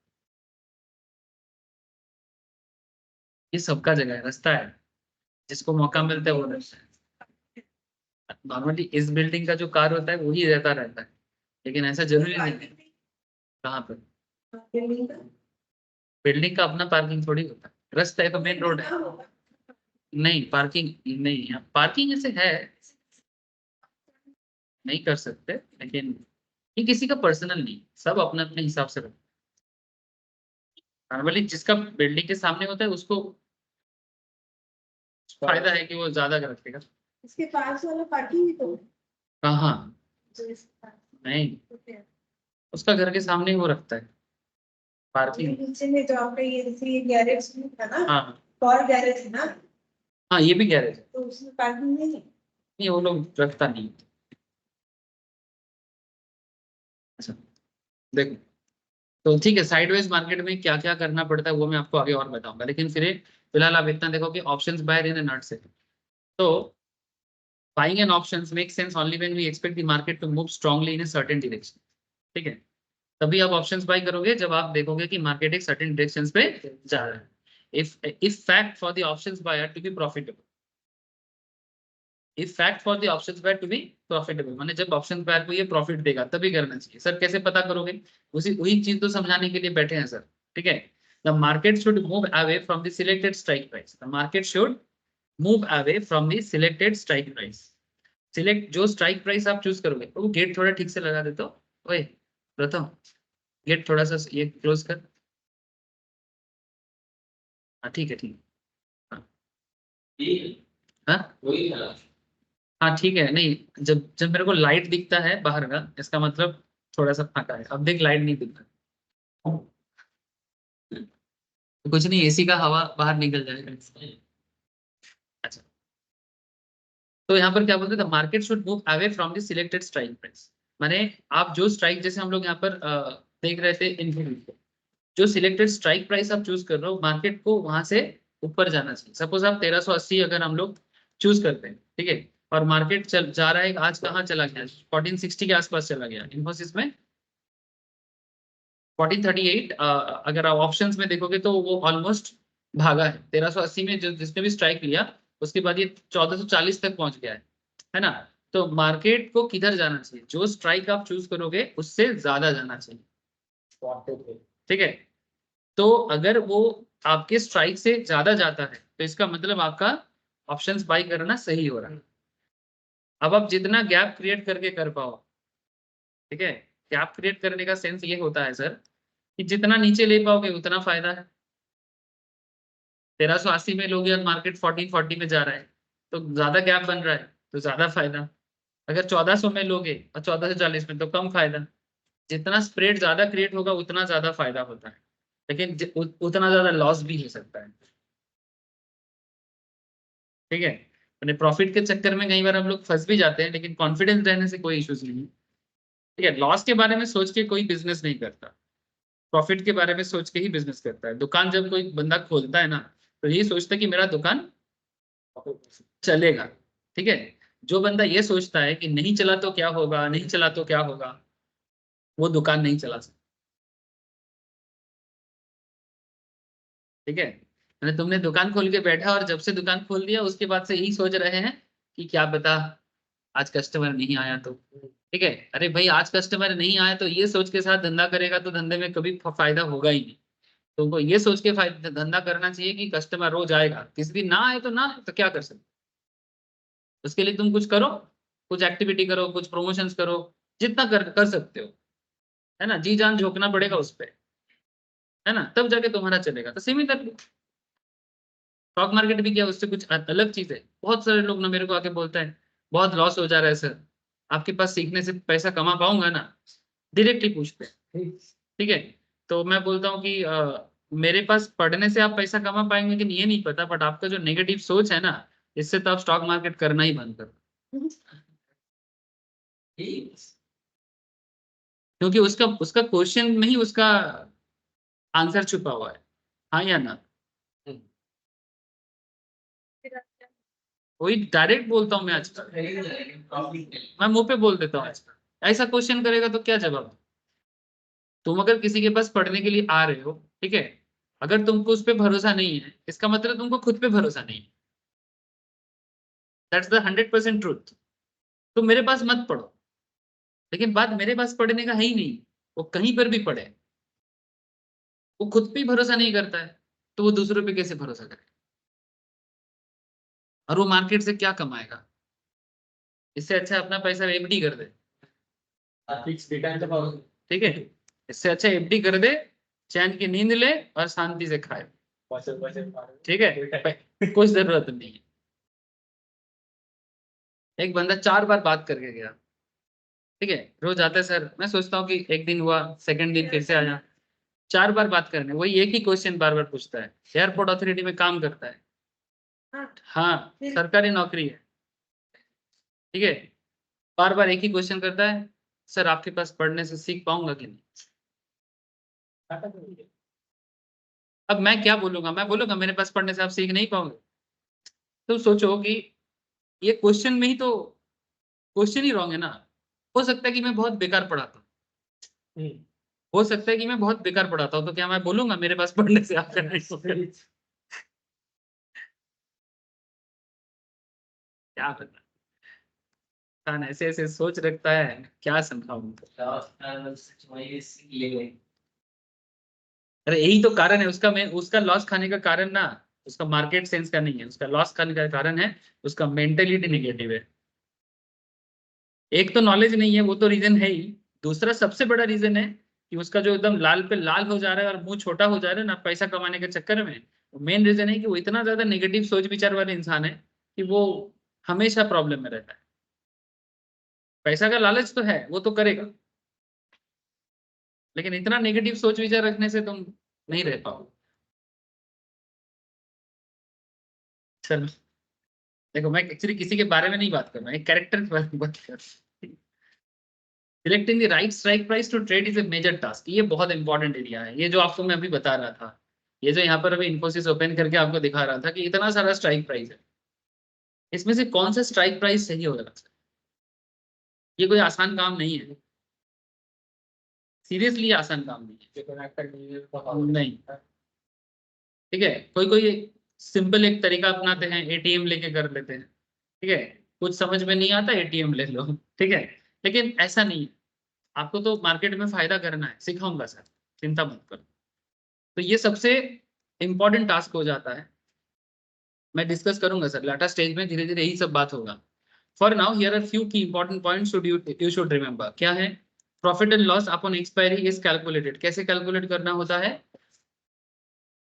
ये सबका जगह है, रास्ता है, जिसको मौका मिलता है वो रहता है। नॉर्मली इस बिल्डिंग का जो कार होता है वही रहता है, लेकिन ऐसा जरूरी नहीं है। कहाँ पर? बिल्डिंग का अपना पार्किंग थोड़ी होता है, रास्ता है तो मेन रोड है। नहीं पार्किंग नहीं है, पार्किंग ऐसे है। नहीं कर सकते, लेकिन ये किसी का पर्सनल नहीं, सब अपने अपने हिसाब से रखते। नॉर्मली जिसका बिल्डिंग के सामने होता है उसको फायदा है कि वो ज्यादा रखेगा। इसके पास वाला पार्किंग ही तो कहाँ? जो इसके पास नहीं, होते हैं। उसका घर के सामने ही वो रखता है पार्किंग। नीचे में जो आपका ये जैसे ये गैरेज था ना, हाँ और गैरेज है ना, हाँ, ये भी गैरेज है। तो उसमें पार्किंग नहीं है। नहीं, वो लोग रखता नहीं। अच्छा देखो, तो ठीक है, साइडवेज मार्केट में क्या क्या करना पड़ता है वो मैं आपको आगे और बताऊंगा, लेकिन फिलहाल आप इतना देखो कि options buyer in not sell. तो buying an options make sense only when we expect the market to move strongly in a certain direction. ठीक है, तभी आप ऑप्शंस बाय करोगे जब आप देखोगे कि मार्केट एक सर्टेन डायरेक्शंस पे जा रहा है। If fact for the options buyer to be profitable, if fact for the options buyer to be profitable, माने जब ऑप्शन बायर को ये प्रॉफिट देगा तभी करना चाहिए। सर कैसे पता करोगे? उसी वही चीज तो समझाने के लिए बैठे हैं सर। ठीक है, the market should move away from the selected strike price, the market should move away from the selected strike price. Select जो स्ट्राइक प्राइस आप चूज करोगे, वो गेट थोड़ा ठीक से लगा देते हो। ओए प्रथम, गेट थोड़ा सा ये क्लोज कर। हाँ ठीक है, ठीक है। ठीक हाँ वही था। हाँ ठीक है। नहीं, जब जब मेरे को लाइट दिखता है बाहर का, इसका मतलब थोड़ा सा फाका है। अब देख लाइट नहीं दिख रहा, तो कुछ नहीं, एसी का हवा बाहर निकल जाएगा। अच्छा, तो यहाँ पर क्या बोलते हैं, market should move away from the selected strike price. माने आप जो स्ट्राइक, जैसे हम लोग यहाँ पर देख रहे थे इन्फिनिटी, जो सिलेक्टेड स्ट्राइक प्राइस आप चूज कर रहे हो, मार्केट को वहां से ऊपर जाना चाहिए। सपोज आप 1380 अगर हम लोग चूज करते हैं, ठीक है, और मार्केट चल जा रहा है, आज कहाँ चला गया, 1460 के आसपास चला गया इन्फोसिस में, 1438। अगर आप ऑप्शंस में देखोगे तो वो ऑलमोस्ट भागा है 1380 में, जो जिसने भी स्ट्राइक लिया उसके बाद ये 1440 तक पहुंच गया है ना। तो मार्केट को किधर जाना चाहिए, जो स्ट्राइक आप चूज करोगे उससे ज्यादा जाना चाहिए। ठीक है, तो अगर वो आपके स्ट्राइक से ज्यादा जाता है तो इसका मतलब आपका ऑप्शंस बाय करना सही हो रहा है। अब आप जितना गैप क्रिएट करके कर पाओ, ठीक है, गैप क्रिएट करने का सेंस ये होता है सर कि जितना नीचे ले पाओगे उतना फायदा है। 1380 में लोगे और मार्केट 1440 में जा रहा है, तो ज्यादा गैप बन रहा है, तो ज्यादा फायदा। अगर 1400 में लोगे और 1440 में, तो कम फायदा। जितना स्प्रेड ज्यादा क्रिएट होगा उतना ज्यादा फायदा होता है, लेकिन उतना ज्यादा लॉस भी हो सकता है। ठीक है, मैंने प्रॉफिट के चक्कर में कई बार हम लोग फंस भी जाते हैं, लेकिन कॉन्फिडेंस रहने से कोई इश्यूज नहीं है। ठीक है, लॉस के बारे में सोच के कोई बिजनेस नहीं करता, प्रॉफिट के बारे में सोच के ही बिजनेस करता है। दुकान जब कोई बंदा खोलता है ना, तो यही सोचता है कि मेरा दुकान चलेगा। ठीक है, जो बंदा ये सोचता है कि नहीं चला तो क्या होगा, नहीं चला तो क्या होगा, वो दुकान नहीं चला सकता। ठीक है, मैंने तुमने दुकान खोल के बैठा और जब से दुकान खोल दिया उसके बाद से यही सोच रहे हैं कि क्या पता आज कस्टमर नहीं आया तो। ठीक है, अरे भाई आज कस्टमर नहीं आया तो ये सोच के साथ धंधा करेगा तो धंधे में कभी फायदा होगा ही नहीं। तुमको ये सोच के फायदा धंधा करना चाहिए कि कस्टमर रोज आएगा, किसी दिन ना आए तो ना आए, तो क्या कर सकते। उसके लिए तुम कुछ करो, कुछ एक्टिविटी करो, कुछ प्रमोशंस करो, जितना कर सकते हो, है ना, जी जान झोंकना पड़ेगा उस पर, है ना, तब जाके तुम्हारा चलेगा। तो सिमिलर स्टॉक मार्केट भी क्या, उससे कुछ अलग चीज है। बहुत सारे लोग ना मेरे को आके बोलते हैं बहुत लॉस हो जा रहा है सर, आपके पास सीखने से पैसा कमा पाऊंगा ना, डायरेक्टली पूछते हैं। ठीक है, तो मैं बोलता हूँ कि मेरे पास पढ़ने से आप पैसा कमा पाएंगे कि नहीं ये नहीं पता, बट आपका जो नेगेटिव सोच है ना, इससे तो आप स्टॉक मार्केट करना ही बंद करो, क्योंकि उसका उसका क्वेश्चन में ही उसका आंसर छुपा हुआ है, हाँ या ना। वही डायरेक्ट बोलता हूँ मैं आजकल, मैं मुंह पे बोल देता हूँ आजकल। ऐसा क्वेश्चन करेगा तो क्या जवाब। तुम अगर किसी के पास पढ़ने के लिए आ रहे हो, ठीक है, अगर तुमको उस पर भरोसा नहीं है, इसका मतलब तुमको खुद पे भरोसा नहीं है। That's the 100% truth. तुम मेरे पास मत पढ़ो, लेकिन बात मेरे पास पढ़ने का है ही नहीं, वो कहीं पर भी पढ़े, वो खुद पे ही भरोसा नहीं करता है, तो वो दूसरों पे कैसे भरोसा करे, और वो मार्केट से क्या कमाएगा। इससे अच्छा अपना पैसा एफडी कर दे, फिक्स रिटर्न तो पाओगे। ठीक है, इससे अच्छा एफडी कर दे, चैन की नींद ले और शांति से खाए, ठीक है, कुछ जरूरत नहीं है। एक बंदा 4 बार बात करके गया, ठीक है, रोज आता है सर, मैं सोचता हूँ कि एक दिन हुआ, सेकंड दिन फिर से आया, 4 बार बात करने, वही एक ही क्वेश्चन बार बार पूछता है, एयरपोर्ट अथॉरिटी में काम करता है, हाँ सरकारी नौकरी है, ठीक है, बार बार एक ही क्वेश्चन करता है, सर आपके पास पढ़ने से सीख पाऊंगा कि नहीं। अब मैं क्या बोलूंगा, मैं बोलूंगा मेरे पास पढ़ने से आप सीख नहीं पाओगे। तो सोचो कि ये क्वेश्चन में ही तो क्वेश्चन ही रॉन्ग है ना। हो सकता है कि मैं बहुत बेकार पढ़ाता हूँ, हो सकता है कि मैं बहुत बेकार पढ़ाता हूँ, तो क्या मैं बोलूंगा मेरे पास पढ़ने से आप करना नहीं। क्या पता इंसान ऐसे ऐसे सोच रखता है, क्या समझाऊं। अरे यही तो कारण है उसका, मैं उसका लॉस खाने का कारण ना उसका मार्केट सेंस का नहीं है, उसका लॉस खाने का कारण है उसका मेंटेलिटी निगेटिव है। एक तो नॉलेज नहीं है, वो तो रीजन है ही, दूसरा सबसे बड़ा रीजन है कि उसका जो एकदम लाल पे लाल हो जा रहा है और मुंह छोटा हो जा रहा है ना पैसा कमाने के चक्कर में, मेन रीजन है कि वो इतना ज्यादा नेगेटिव सोच विचार वाले इंसान है कि वो हमेशा प्रॉब्लम में रहता है। पैसा का लालच तो है, वो तो करेगा, लेकिन इतना नेगेटिव सोच विचार रखने से तुम नहीं रह पाओ। चलो देखो, मैं एक्चुअली किसी के बारे में नहीं बात कर रहा, एक कैरेक्टर के बारे में बात कर रहा हूँ। Selecting the right strike price to trade is a major task, ये बहुत इंपॉर्टेंट एरिया है, ये जो आपको मैं अभी बता रहा था, ये जो यहाँ पर अभी इन्फोसिस ओपन करके आपको दिखा रहा था कि इतना सारा स्ट्राइक प्राइस है, इसमें से कौन सा स्ट्राइक प्राइस सही होगा सर, ये कोई आसान काम नहीं है, सीरियसली आसान काम नहीं है, नहीं, ठीक है, कोई कोई सिंपल एक तरीका अपनाते हैं, एटीएम लेके कर लेते हैं, ठीक है, कुछ समझ में नहीं आता एटीएम ले लो, ठीक है, लेकिन ऐसा नहीं है, आपको तो मार्केट में फायदा करना है, सिखाऊंगा सर, चिंता मत करो। तो ये सबसे इंपॉर्टेंट टास्क हो जाता है, मैं डिस्कस करूंगा सर लाटा स्टेज में, धीरे धीरे यही सब बात होगा। For now here are few key important points you should remember, क्या है, profit and loss upon expiry is calculated, कैसे कैलकुलेट करना होता है,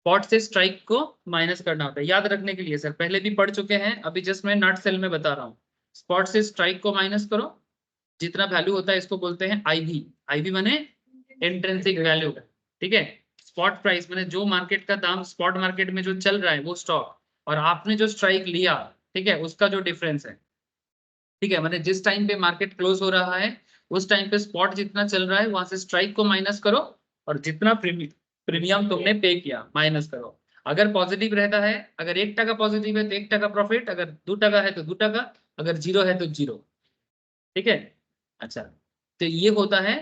स्पॉट से स्ट्राइक को माइनस करना होता है, याद रखने के लिए सर पहले भी पढ़ चुके हैं, अभी जस्ट मैं नट सेल में बता रहा हूँ, स्पॉट से स्ट्राइक को माइनस करो, जितना वैल्यू होता है इसको बोलते हैं आईवी, आईवी माने इंट्रिंसिक वैल्यू, ठीक है, स्पॉट प्राइस माने जो मार्केट का दाम स्पॉट मार्केट में जो चल रहा है वो स्टॉक, और आपने जो स्ट्राइक लिया, ठीक है, उसका जो डिफरेंस है, ठीक है, माने जिस टाइम पे मार्केट क्लोज हो रहा है उस टाइम पे स्पॉट जितना चल रहा है वहां से स्ट्राइक को माइनस करो, और जितना प्रीमियम तुमने पे किया माइनस करो। अगर पॉजिटिव रहता है, अगर 1% पॉजिटिव है तो 1% प्रॉफिट, अगर 2% है तो 2%, अगर 0 है तो 0, ठीक है। अच्छा, तो ये होता है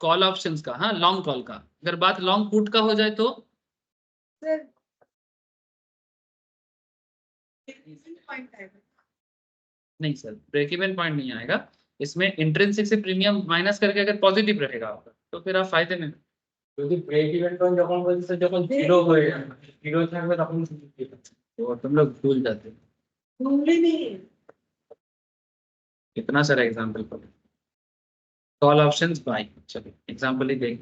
कॉल ऑप्शंस का, हाँ लॉन्ग कॉल का, अगर बात लॉन्ग पुट का हो जाए तो सर पॉइंट है, नहीं सर, ब्रेक इवन पॉइंट नहीं आएगा इसमें, इंट्रिंसिक से प्रीमियम माइनस करके अगर पॉजिटिव रहेगा आपका तो फिर आप फायदे में। যদি ব্রেক ইভেন পয়েন্ট যখন বলছে যখন জিরো হয়ে যাবে, জিরো থাকবে তখন तो तुम लोग भूल जाते हो, भूली नहीं, इतना सारा एग्जाम्पल पढ़ो, कॉल ऑप्शंस बाय, चलो एग्जाम्पल ही देख,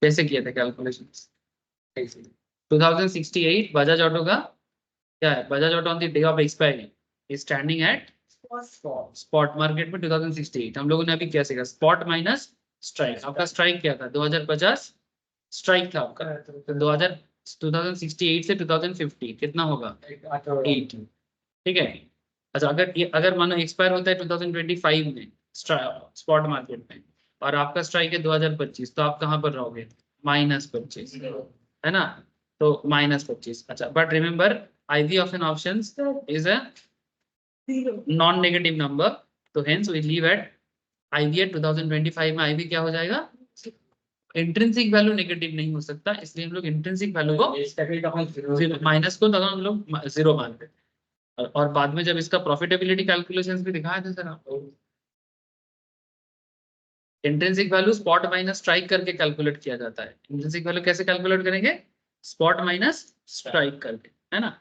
कैसे किए थे कैलकुलेशन, 2068 बजाज ऑटो का क्या है, Bajaj auto on the day of expiry is standing at spot market में 2068, हम लोगों ने अभी क्या सीखा, स्पॉट माइनस स्ट्राइक, आपका स्ट्राइक क्या था 2050 स्ट्राइक था आपका, तो 2068 से 2050 कितना होगा 8, ठीक है। अच्छा, अगर मानो एक्सपायर होता है 2025 में स्पॉट मार्केट में, और आपका स्ट्राइक है 2025, तो आप कहाँ पर रहोगे, -25, है ना, तो -25। अच्छा, but remember IV of an options is a zero, non-negative number, तो hence we leave at IV at 2025 में IV क्या हो जाएगा, इंट्रिंसिक वैल्यू नेगेटिव नहीं हो सकता, इसलिए हम लोग इंट्रिंसिक वैल्यू को माइनस को हम लोग 0 मानते हैं, और बाद में जब इसका प्रॉफिटेबिलिटी कैलकुलेशंस भी दिखाए थे सर आपको, intrinsic value spot minus strike करके कैलकुलेट किया जाता है, इंट्रिंसिक वैल्यू कैसे कैलकुलेट करेंगे, स्पॉट माइनस स्ट्राइक करके, है ना।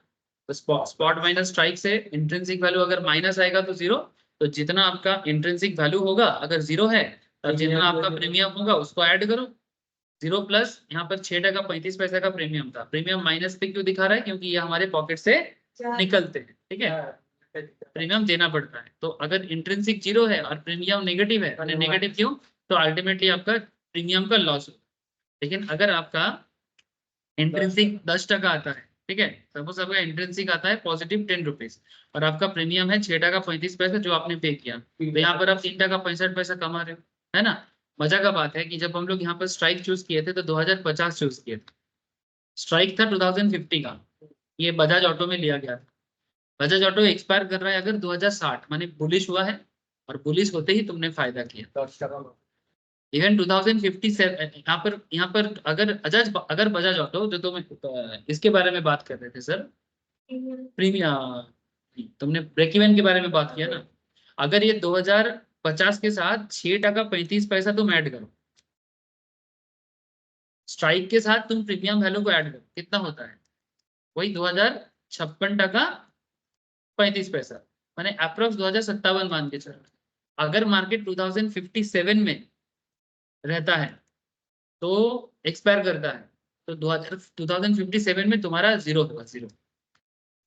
तो स्पॉट माइनस स्ट्राइक से इंट्रिंसिक वैल्यू अगर माइनस आएगा तो जीरो, तो जितना आपका इंट्रिंसिक वैल्यू होगा अगर जीरो है तो जितना आपका प्रीमियम होगा उसको ऐड करो। जीरो प्लस यहाँ पर 6 टका 35 पैसा का प्रीमियम था, प्रीमियम माइनस पे क्यों दिखा रहा है, क्योंकि ये हमारे पॉकेट से निकलते हैं, ठीक है, प्रीमियम देना पड़ता है। तो अगर इंट्रिंसिक जीरो है और प्रीमियम नेगेटिव है, नेगेटिव क्यों, तो अल्टीमेटली आपका प्रीमियम का लॉस होगा। लेकिन अगर आपका इंट्रिंसिक 10 टका आता है, ठीक है, सपोज आपका इंट्रिंसिक आता है पॉजिटिव 10 रुपीज और आपका प्रीमियम है 6 टका 35 पैसा जो आपने पे किया, तो यहाँ पर आप 3 टका 65 पैसा कमा रहे हो, है ना। मजा का बात है कि जब हम लोग यहाँ पर स्ट्राइक चूज किए थे तो 2050 चूज किए थे, स्ट्राइक था 2050 का, ये बजाज ऑटो में लिया गया था। बजाज ऑटो एक्सपायर कर रहा है अगर 2060, माने बुलिश हुआ है और बुलिश होते ही तुमने फायदा किया। इवन 2057 यहाँ पर अगर बजाज ऑटो जो तुम इसके बारे में बात कर रहे थे सर, प्रीमियम, तुमने ब्रेक इवन के बारे में बात किया ना, अगर ये 2050 के साथ 6 टका 35 पैसा तुम ऐड करो, स्ट्राइक के साथ तुम प्रीमियम वैल्यू को ऐड करो, कितना होता है, वही 2056 टका 35 पैसा, माने अप्रोक्स 2057 मान के चलो। अगर मार्केट 2057 में रहता है तो एक्सपायर करता है तो 2057 में तुम्हारा जीरो होगा, जीरो,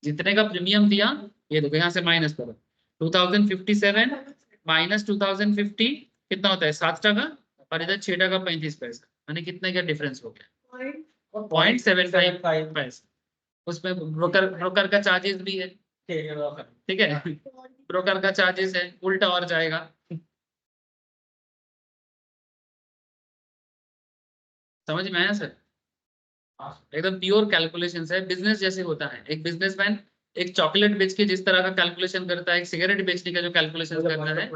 जितने का प्रीमियम दिया ये देखो यहाँ से माइनस करो, 2057 माइनस 2050 कितना होता है 7 टका, और इधर 6 टका 35 पैसा, यानी कितने का डिफरेंस हो गया 0.75 पैसा। उसमें ब्रोकर का चार्जेस भी है, ठीक है, ब्रोकर का चार्जेस है, उल्टा और जाएगा। समझ में आया सर, एकदम प्योर कैलकुलेशन है, बिजनेस जैसे होता है। एक बिजनेसमैन एक चॉकलेट बेच के जिस तरह का कैलकुलेशन करता है, एक सिगरेट बेचने का जो कैलकुलेशन करता है,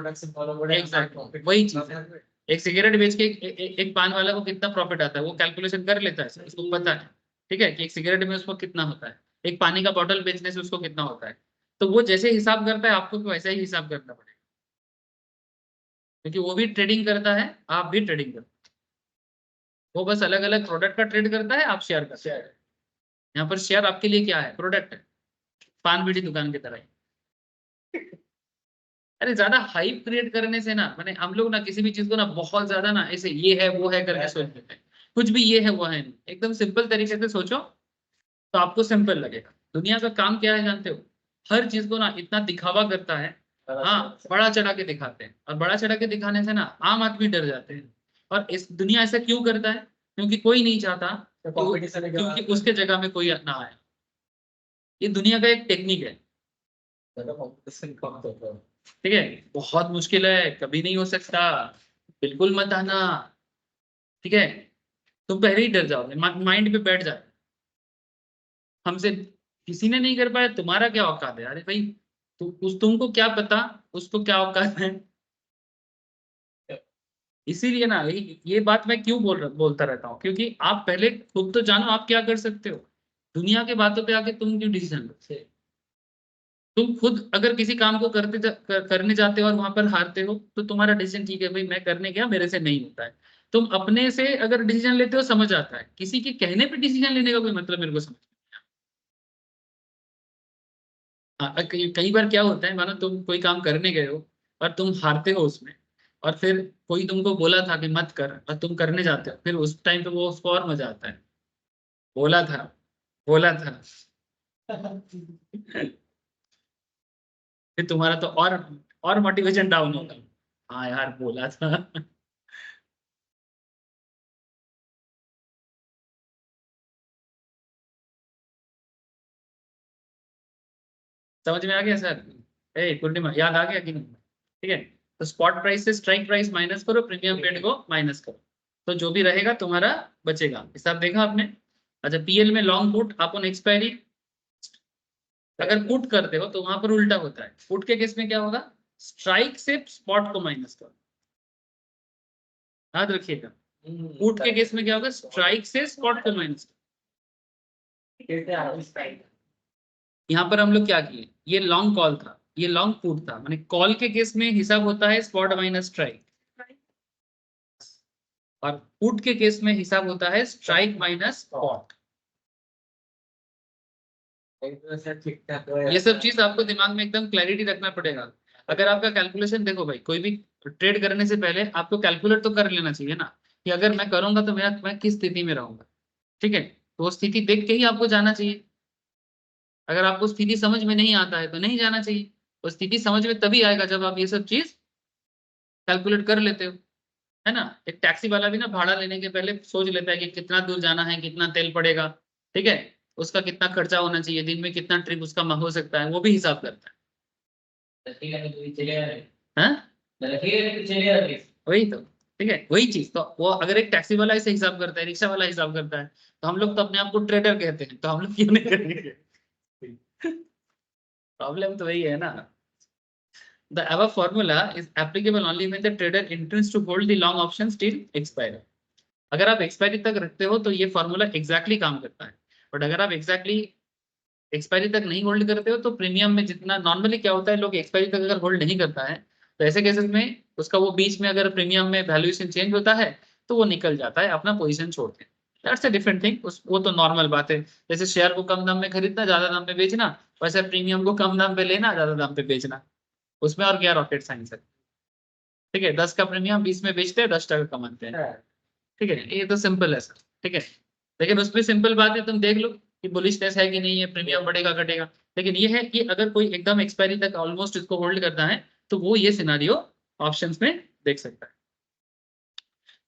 एग्जैक्टली वही चीज है। एक सिगरेट बेच के एक पान वाला को कितना प्रॉफिट आता है वो कैलकुलेशन कर लेता है, उसको पता है, ठीक है, कि एक सिगरेट में उसको कितना होता है, एक पानी का बॉटल बेचने से उसको कितना होता है। तो वो जैसे हिसाब करता है आपको भी वैसा ही हिसाब करना पड़ेगा, क्योंकि वो भी ट्रेडिंग करता है, आप भी ट्रेडिंग करते हैं। वो बस अलग अलग प्रोडक्ट का ट्रेड करता है, आप शेयर करते हैं। यहाँ पर शेयर आपके लिए क्या है, प्रोडक्ट है, पान बीड़ी दुकान की तरह ही। अरे ज्यादा हाइप क्रिएट करने से ना, मैंने हम लोग ना किसी भी चीज को ना बहुत ज्यादा ना ऐसे ये है वो है करके सोच लेते हैं, कुछ भी ये है वो है नहीं, एकदम सिंपल तरीके से सोचो तो आपको सिंपल लगेगा। दुनिया का काम क्या है जानते हो, हर चीज को ना इतना दिखावा करता है, हाँ बड़ा चढ़ा के दिखाते हैं, और बड़ा चढ़ा के दिखाने से ना आम आदमी डर जाते हैं। और इस दुनिया ऐसा क्यों करता है, क्योंकि कोई नहीं चाहता क्योंकि उसके जगह में कोई ना आए। ये दुनिया का एक टेक्निक है, ठीक है, बहुत मुश्किल है, कभी नहीं हो सकता, बिल्कुल मत आना, ठीक है, तुम पहले ही डर जाओगे, माइंड पे बैठ जाए, हमसे किसी ने नहीं कर पाया, तुम्हारा क्या औकात है, अरे भाई तुमको क्या पता उसको क्या औकात है। इसीलिए ना ये बात मैं क्यों बोलता रहता हूँ, क्योंकि आप पहले खुद तो जानो आप क्या कर सकते हो, दुनिया के बातों पे आके तुम क्यों डिसीजन लो। तुम खुद अगर किसी काम को करने जाते हो और वहां पर हारते हो तो तुम्हारा डिसीजन ठीक है भाई, मैं करने गया मेरे से नहीं होता है। तुम अपने से अगर डिसीजन लेते हो समझ आता है, किसी के कहने पे डिसीजन लेने का कोई मतलब मेरे को समझ। हाँ, कई बार क्या होता है, मानो तुम कोई काम करने गए हो और तुम हारते हो उसमें, और फिर कोई तुमको बोला था कि मत कर और तुम करने जाते हो, फिर उस टाइम पे वो उसको और मजा आता है, बोला था बोला था। फिर तुम्हारा तो और मोटिवेशन डाउन होगा, हाँ यार बोला था। समझ में आ गया सर, ए पूर्णिमा याद आ गया कि नहीं, ठीक है। तो स्पॉट प्राइस से स्ट्राइक प्राइस माइनस करो, प्रीमियम पेड को माइनस करो, तो जो भी रहेगा तुम्हारा बचेगा, हिसाब देखा आपने। अच्छा, पीएल में लॉन्ग पुट अपन एक्सपायरी, अगर पुट करते हो तो वहां पर उल्टा होता है, पुट के केस में क्या होगा, स्ट्राइक से स्पॉट को माइनस करो, याद रखिएगा। पुट के केस में क्या होगा, स्ट्राइक से स्पॉट को माइनस करो। यहाँ पर हम लोग क्या किए, ये लॉन्ग कॉल था, ये लॉन्ग पुट था, माने कॉल के केस में हिसाब होता है स्पॉट माइनस स्ट्राइक, और पुट के केस में हिसाब होता है स्ट्राइक माइनस स्पॉट। ठीक ठाक ये सब चीज आपको दिमाग में एकदम क्लैरिटी रखना पड़ेगा। अगर आपका कैलकुलेशन देखो भाई, कोई भी ट्रेड करने से पहले आपको कैलकुलेट तो कर लेना चाहिए ना, कि अगर मैं करूंगा तो मैं किस स्थिति में रहूंगा। ठीक है, तो वो स्थिति देख के ही आपको जाना चाहिए। अगर आपको स्थिति समझ में नहीं आता है तो नहीं जाना चाहिए। वो स्थिति समझ में तभी आएगा जब आप ये सब चीज कैलकुलेट कर लेते हो, है ना। एक टैक्सी वाला भी ना भाड़ा लेने के पहले सोच लेता है कि कितना दूर जाना है, कितना तेल पड़ेगा, ठीक है, उसका कितना खर्चा होना चाहिए, दिन में कितना ट्रिप उसका हो सकता है, वो भी हिसाब करता है। वही तो, ठीक है, वही चीज। तो वो अगर एक टैक्सी वाला ऐसे हिसाब करता है, रिक्शा वाला हिसाब करता है, तो हम लोग तो अपने आप को ट्रेडर कहते हैं, तो हम लोग क्यों नहीं करेंगे? प्रॉब्लम तो वही है ना। The above formula is applicable only when the trader intends to hold the long options till expiry. अगर आप एक्सपायरी तक रखते हो तो ये फॉर्मूला एग्जैक्टली काम करता है। बट अगर आप एग्जैक्टली एक्सपायरी तक नहीं होल्ड करते हो तो प्रीमियम में जितना नॉर्मली क्या होता है, लोग एक्सपायरी तक अगर होल्ड नहीं करता है तो ऐसे केसेस में उसका वो बीच में अगर प्रीमियम में वैल्यूएशन चेंज होता है तो वो निकल जाता है, अपना पोजीशन छोड़ते हैं। दैट्स अ डिफरेंट थिंग, वो तो नॉर्मल बात है। जैसे शेयर को कम दाम में खरीदना, ज्यादा दाम पे बेचना, वैसे प्रीमियम को कम दाम पे लेना, ज्यादा दाम पे बेचना, उसमें और क्या रॉकेट साइंस है। ठीक है, 10 का प्रीमियम 20 में बेचते हैं, 10 टका कमाते हैं। ठीक है, ये तो सिंपल है सर। ठीक है, लेकिन उसमें सिंपल बात है, तुम देख लो कि बुलिशनेस है कि नहीं है, प्रीमियम बढ़ेगा घटेगा। लेकिन ये है कि अगर कोई एकदम एक्सपायरी तक ऑलमोस्ट इसको होल्ड करता है तो वो ये सिनारियो ऑप्शंस में देख सकता है।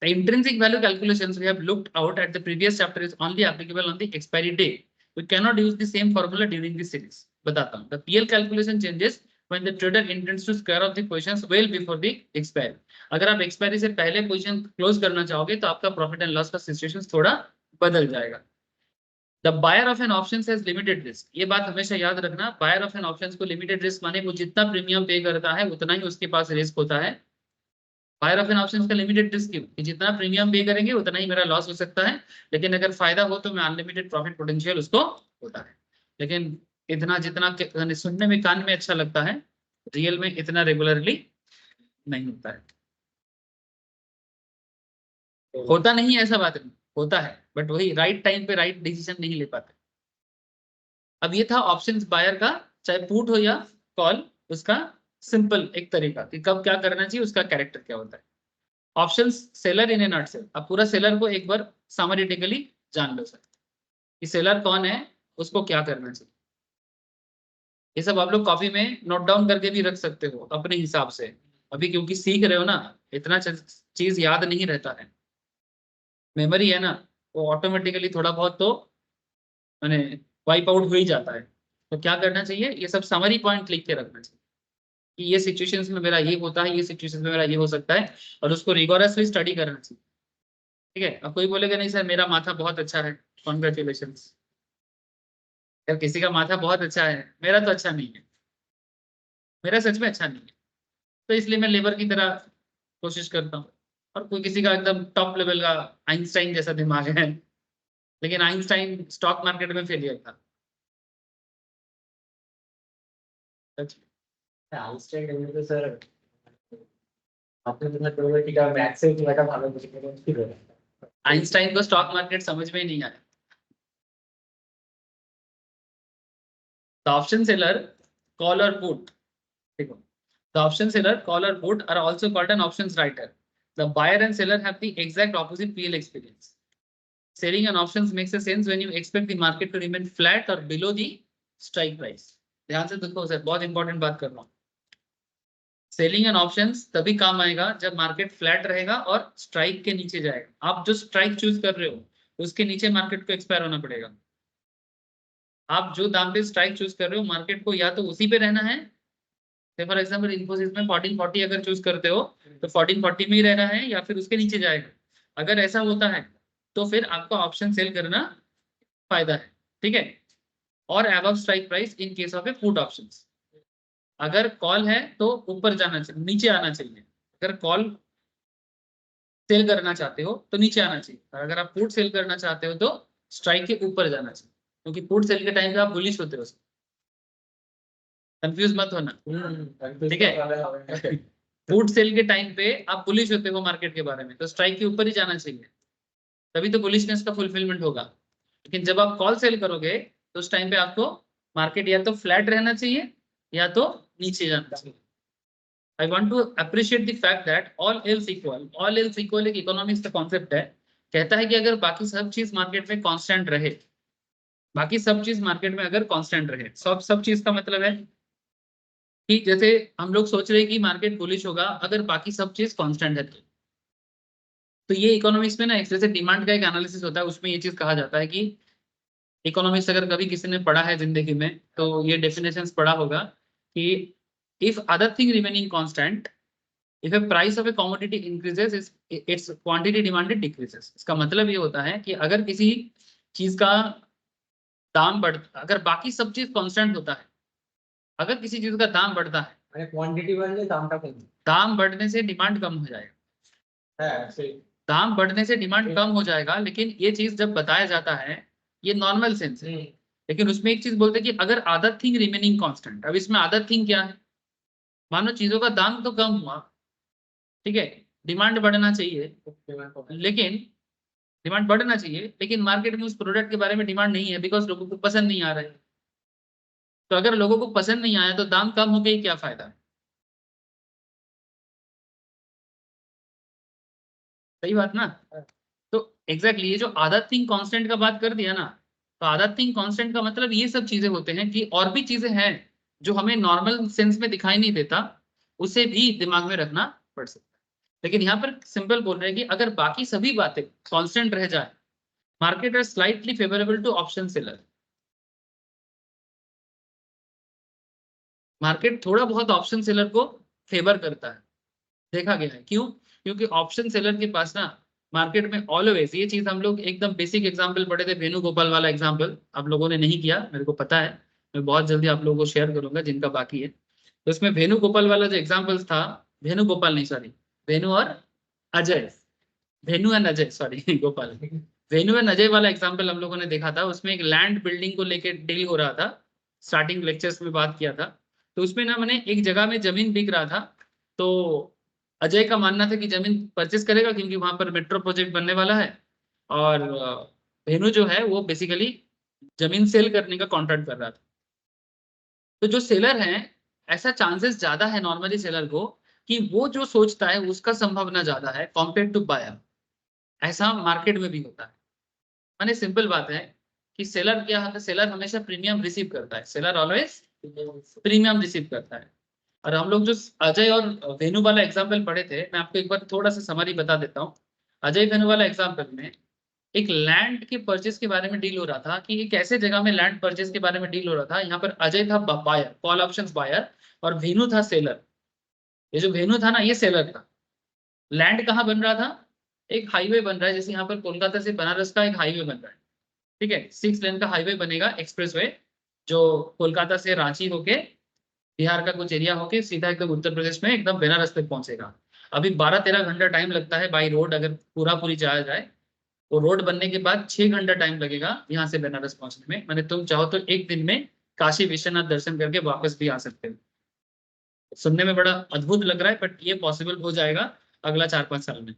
The intrinsic value calculations we have looked out at the previous chapter is only applicable on the expiry day. We cannot use the same formula during the series. बताता हूँ, the PL calculation changes when the trader intends to square off the positions well before the expiry. अगर आप expiry से पहले position close करना चाहोगे तो आपका प्रॉफिट एंड लॉस का सिचुएशन थोड़ा बदल जाएगा। The buyer of an options has limited risk. ये बात हमेशा याद रखना, buyer of an options को limited risk माने वो जितना प्रीमियम पे करता है उतना ही उसके पास रिस्क होता है। बायर ऑफ एन ऑप्शंस का लिमिटेड रिस्क क्यों, कि जितना प्रीमियम पे करेंगे उतना ही मेरा लॉस हो सकता है, लेकिन अगर फायदा हो तो मैं अनलिमिटेड प्रॉफिट पोटेंशियल उसको होता है। लेकिन इतना जितना सुनने में कान में अच्छा लगता है, रियल में इतना रेगुलरली नहीं होता है। होता नहीं है ऐसा बात नहीं, होता है, बट वही राइट टाइम पे राइट डिसीजन नहीं ले पाते। अब ये था ऑप्शंस बायर का, चाहे पुट हो या कॉल, उसका सिंपल एक तरीका कि कब क्या करना चाहिए, उसका कैरेक्टर क्या होता है। Options seller in a nutshell. अब पूरा सेलर को एक बार समरिटिकली जान लो सर, कि सेलर कौन है, उसको क्या करना चाहिए। ये सब आप लोग कॉपी में नोट डाउन करके भी रख सकते हो अपने हिसाब से। अभी क्योंकि सीख रहे हो ना, इतना चीज याद नहीं रहता है, मेमोरी है ना, वो ऑटोमेटिकली थोड़ा बहुत तो मैंने वाइप आउट हो ही जाता है। तो क्या करना चाहिए, ये सब समरी पॉइंट लिख के रखना चाहिए कि ये सिचुएशंस में मेरा ये होता है, ये सिचुएशंस में मेरा ये हो सकता है, और उसको रिगोरसली स्टडी करना चाहिए। ठीक है, अब कोई बोलेगा नहीं सर मेरा माथा बहुत अच्छा है, कॉन्ग्रेचुलेशन। यार किसी का माथा बहुत अच्छा है, मेरा तो अच्छा नहीं है, मेरा सच में अच्छा नहीं है, तो इसलिए मैं लेबर की तरह कोशिश करता हूँ। और कोई किसी का एकदम टॉप लेवल का आइंस्टाइन जैसा दिमाग है, लेकिन आइंस्टाइन स्टॉक मार्केट में फेलियर था। सच में। तो सर आपने प्रोबेबिलिटी का मैथ्स से लगा भालो मुझे आइंस्टाइन को स्टॉक मार्केट समझ में ही नहीं आया। The option seller, call or put. The option seller, call or put are also called an options writer. The buyer and seller have the exact opposite PL experience. Selling an options makes a sense when you expect the market to remain flat or below the strike price. ध्यान से देखो sir, बहुत important बात कर रहा हूँ। Selling and options तभी काम आएगा जब मार्केट फ्लैट रहेगा और स्ट्राइक के नीचे जाएगा। आप जो स्ट्राइक चूज कर रहे हो उसके नीचे मार्केट को एक्सपायर होना पड़ेगा। आप जो दाम पे स्ट्राइक चूज कर रहे हो, मार्केट को या तो उसी पे रहना है, फॉर एग्जांपल इन्फोसिस में 1440 अगर चूज करते हो तो 1440 में ही रहना है या फिर उसके नीचे जाएगा। अगर ऐसा होता है तो फिर आपको ऑप्शन सेल करना फायदा है। ठीक है, और above strike price in case of A put options. अगर कॉल है तो ऊपर जाना चाहिए, नीचे आना चाहिए। अगर कॉल सेल करना चाहते हो तो नीचे आना चाहिए, और अगर आप पुट सेल करना चाहते हो तो स्ट्राइक के ऊपर जाना चाहिए, क्योंकि पुट सेल के टाइम पे आप बुलिश होते हो। कंफ्यूज मत होना, ठीक है। पुट सेल के टाइम पे आप बुलिश होते हो मार्केट के बारे में, तो स्ट्राइक के ऊपर ही जाना चाहिए, तभी तो बुलिशनेस का फुलफिलमेंट होगा। लेकिन जब आप कॉल सेल करोगे तो उस टाइम पे आपको मार्केट या तो फ्लैट रहना चाहिए या तो नीचे जाना चाहिए। I want to appreciate the fact that all else equal एक इकोनॉमिक्स का कॉन्सेप्ट है, कहता है कि अगर बाकी सब चीज मार्केट में कांस्टेंट रहे, बाकी सब चीज मार्केट में अगर कांस्टेंट रहे, सब चीज का मतलब है कि जैसे हम लोग सोच रहे हैं कि मार्केट बुलिश होगा अगर बाकी सब चीज कांस्टेंट है तो ये इकोनॉमिक्स में ना एक जैसे डिमांड का एक एनालिसिस होता है, उसमें ये चीज कहा जाता है कि इकोनॉमिक्स अगर कभी किसी ने पढ़ा है जिंदगी में तो ये डेफिनेशंस पढ़ा होगा कि if other thing remaining constant, if a price of a commodity increases its quantity demanded decreases। इसका मतलब ये होता है कि अगर किसी चीज का दाम अगर बाकी सब चीज कांस्टेंट होता है, अगर किसी चीज का दाम बढ़ता है, क्वांटिटी बढ़ने दामটা कम दाम बढ़ने से डिमांड कम हो जाएगा, है सही दाम बढ़ने से डिमांड कम हो जाएगा। लेकिन ये चीज जब बताया जाता है ये नॉर्मल सेंस है, लेकिन उसमें एक चीज बोलते हैं कि अगर अदर थिंग रिमेनिंग कांस्टेंट। अब इसमें अदर थिंग क्या है, मानो चीजों का दाम तो कम हुआ, ठीक है, डिमांड बढ़ना चाहिए, लेकिन डिमांड बढ़ना चाहिए लेकिन मार्केट में उस प्रोडक्ट के बारे में डिमांड नहीं है बिकॉज लोगों को पसंद नहीं आ रहा है। तो अगर लोगों को पसंद नहीं आया तो दाम कम हो गई, क्या फायदा? सही बात ना। तो एग्जैक्टली ये जो आदत थिंग कांस्टेंट का बात कर दिया ना, तो आदत थिंग कांस्टेंट का मतलब ये सब चीजें होते हैं कि और भी चीजें हैं जो हमें नॉर्मल सेंस में दिखाई नहीं देता, उसे भी दिमाग में रखना पड़ सकता है। लेकिन यहाँ पर सिंपल बोल रहे हैं कि अगर बाकी सभी बातें कांस्टेंट रह जाए, market are slightly favourable to option seller. Market थोड़ा बहुत ऑप्शन सेलर को फेवर करता है, देखा गया है। क्यों? क्योंकि ऑप्शन सेलर के पास ना मार्केट में ऑलवेज, ये चीज हम लोग एकदम बेसिक एग्जांपल पढ़े थे, वेणुगोपाल वाला एग्जांपल आप लोगों ने नहीं किया मेरे को पता है, मैं बहुत जल्दी आप लोगों को शेयर करूंगा जिनका बाकी है। तो इसमें वेणुगोपाल वाला जो एग्जांपल था, वेणुगोपाल नहीं सॉरी, वेणु और Ajay, Venu and Ajay sorry Gopal, Venu and Ajay वाला एग्जांपल हम लोगों ने देखा था। उसमें एक लैंड बिल्डिंग को लेकर डील हो रहा था, स्टार्टिंग लेक्चर्स में बात किया था। तो उसमें ना मैंने एक जगह में जमीन बिक रहा था, तो अजय का मानना था कि जमीन परचेस करेगा क्योंकि वहां पर मेट्रो प्रोजेक्ट बनने वाला है, और वेणु जो है वो बेसिकली जमीन सेल करने का कॉन्ट्रैक्ट कर रहा था। तो जो सेलर है, ऐसा चांसेस ज्यादा है नॉर्मली सेलर को कि वो जो सोचता है उसका संभावना ज्यादा है कॉम्पेयर टू बायर। ऐसा मार्केट में भी होता है। माने सिंपल बात है कि सेलर क्या है, सेलर हमेशा प्रीमियम रिसीव करता है, सेलर ऑलवेज प्रीमियम रिसीव करता है। और हम लोग जो अजय और वेणु वाला एग्जांपल पढ़े थे, मैं आपको एक बार थोड़ा सा समरी बता देता हूँ। अजय वेणु वाला एग्जांपल में एक लैंड के परचेस के बारे में डील हो रहा था कि एक ऐसे जगह में लैंड परचेस के बारे में डील हो रहा था। यहाँ पर अजय था बायर, कॉल ऑप्शंस बायर, और वेणु था सेलर। ये जो वेणु था ना ये सेलर था। लैंड कहाँ बन रहा था? एक हाईवे बन रहा है, जैसे यहाँ पर कोलकाता से बनारस का एक हाईवे बन रहा है, ठीक है, 6 लेन का हाईवे बनेगा, एक्सप्रेसवे, जो कोलकाता से रांची होके बिहार का कुछ एरिया होके सीधा एकदम उत्तर प्रदेश में एकदम बनारस तक पहुंचेगा। अभी 12-13 घंटा टाइम लगता है बाई रोड, अगर पूरी जाया जाए। वो रोड बनने के बाद 6 घंटा टाइम लगेगा यहाँ से बनारस पहुंचने में। मैंने तुम चाहो तो एक दिन में काशी विश्वनाथ दर्शन करके वापस भी आ सकते हो। सुनने में बड़ा अद्भुत लग रहा है बट ये पॉसिबल हो जाएगा अगला 4-5 साल में,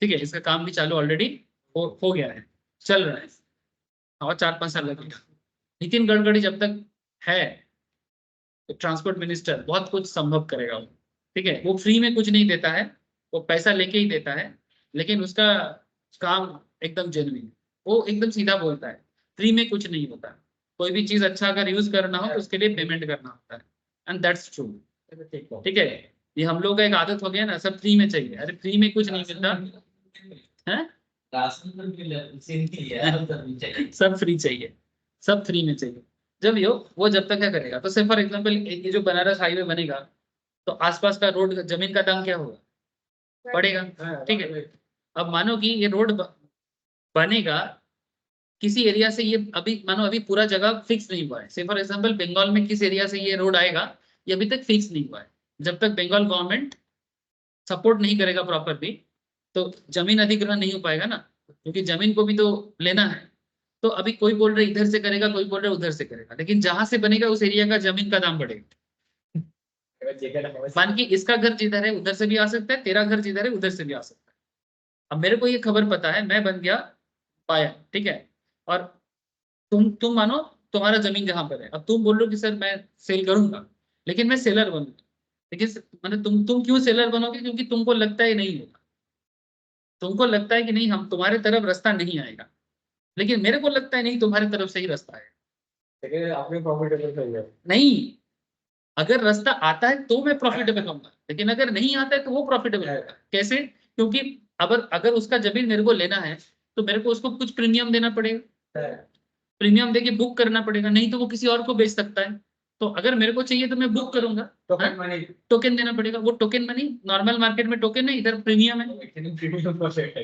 ठीक है। इसका काम भी चालू ऑलरेडी हो गया है, चल रहा है, और 4-5 साल लगेगा। नितिन गडकरी जब तक है ट्रांसपोर्ट मिनिस्टर, बहुत कुछ संभव करेगा वो, ठीक है। वो फ्री में कुछ नहीं देता है, वो पैसा लेके ही देता है, लेकिन उसका काम एकदम जेन्युइन, वो एकदम सीधा बोलता है, फ्री में कुछ नहीं होता। कोई भी चीज अच्छा अगर यूज करना हो तो उसके लिए पेमेंट करना होता है, एंड दैट्स ट्रू, ठीक है। ये हम लोग का एक आदत हो गया ना, सब फ्री में चाहिए, अरे फ्री में कुछ नहीं मिलता है, सब फ्री चाहिए, सब फ्री में चाहिए। जब वो जब तक क्या करेगा, तो सिर्फ फॉर एग्जांपल ये जो बनारस हाईवे बनेगा तो आसपास का रोड जमीन का दाम क्या होगा, बढ़ेगा, ठीक है। अब मानो कि ये रोड बनेगा किसी एरिया से, ये अभी मानो अभी पूरा जगह फिक्स नहीं हुआ है। से फॉर एग्जांपल बंगाल में किस एरिया से ये रोड आएगा ये अभी तक फिक्स नहीं हुआ है। जब तक बंगाल गवर्नमेंट सपोर्ट नहीं करेगा प्रॉपरली तो जमीन अधिग्रहण नहीं हो पाएगा ना, क्योंकि जमीन को भी तो लेना है। तो अभी कोई बोल रहे इधर से करेगा, कोई बोल रहे उधर से करेगा, लेकिन जहां से बनेगा उस एरिया का जमीन का दाम बढ़ेगा। मान कि इसका घर जिधर है उधर से भी आ सकता है, तेरा घर जिधर है उधर से भी आ सकता है। अब मेरे को ये खबर पता है, मैं बन गया बायर, ठीक है, और तुम मानो तुम्हारा जमीन जहां पर है, अब तुम बोल रहे हो कि सर मैं सेल करूंगा, लेकिन मैं सेलर बनूंगा, लेकिन मतलब तुम क्यों सेलर बनोगे? क्योंकि तुमको लगता है नहीं होगा, तुमको लगता है कि नहीं हम तुम्हारे तरफ रास्ता नहीं आएगा, लेकिन मेरे को लगता है नहीं तुम्हारे तरफ से ही रास्ता है। लेकिन आपने प्रॉफिटेबल कर लिया। नहीं, अगर रास्ता आता है तो मैं प्रॉफिटेबल होऊंगा, लेकिन अगर नहीं आता है तो वो प्रॉफिटेबल होगा। कैसे? क्योंकि अगर अगर उसका जमीन मेरे को लेना है तो मेरे को उसको कुछ प्रीमियम देना पड़ेगा, प्रीमियम देके बुक करना पड़ेगा, नहीं तो वो किसी और को बेच सकता है। तो अगर मेरे को चाहिए तो मैं बुक करूंगा, टोकन मनी, टोकन देना पड़ेगा, वो टोकन मनी नॉर्मल मार्केट में टोकन है, इधर प्रीमियम है। प्रीमियम प्रोसेस है।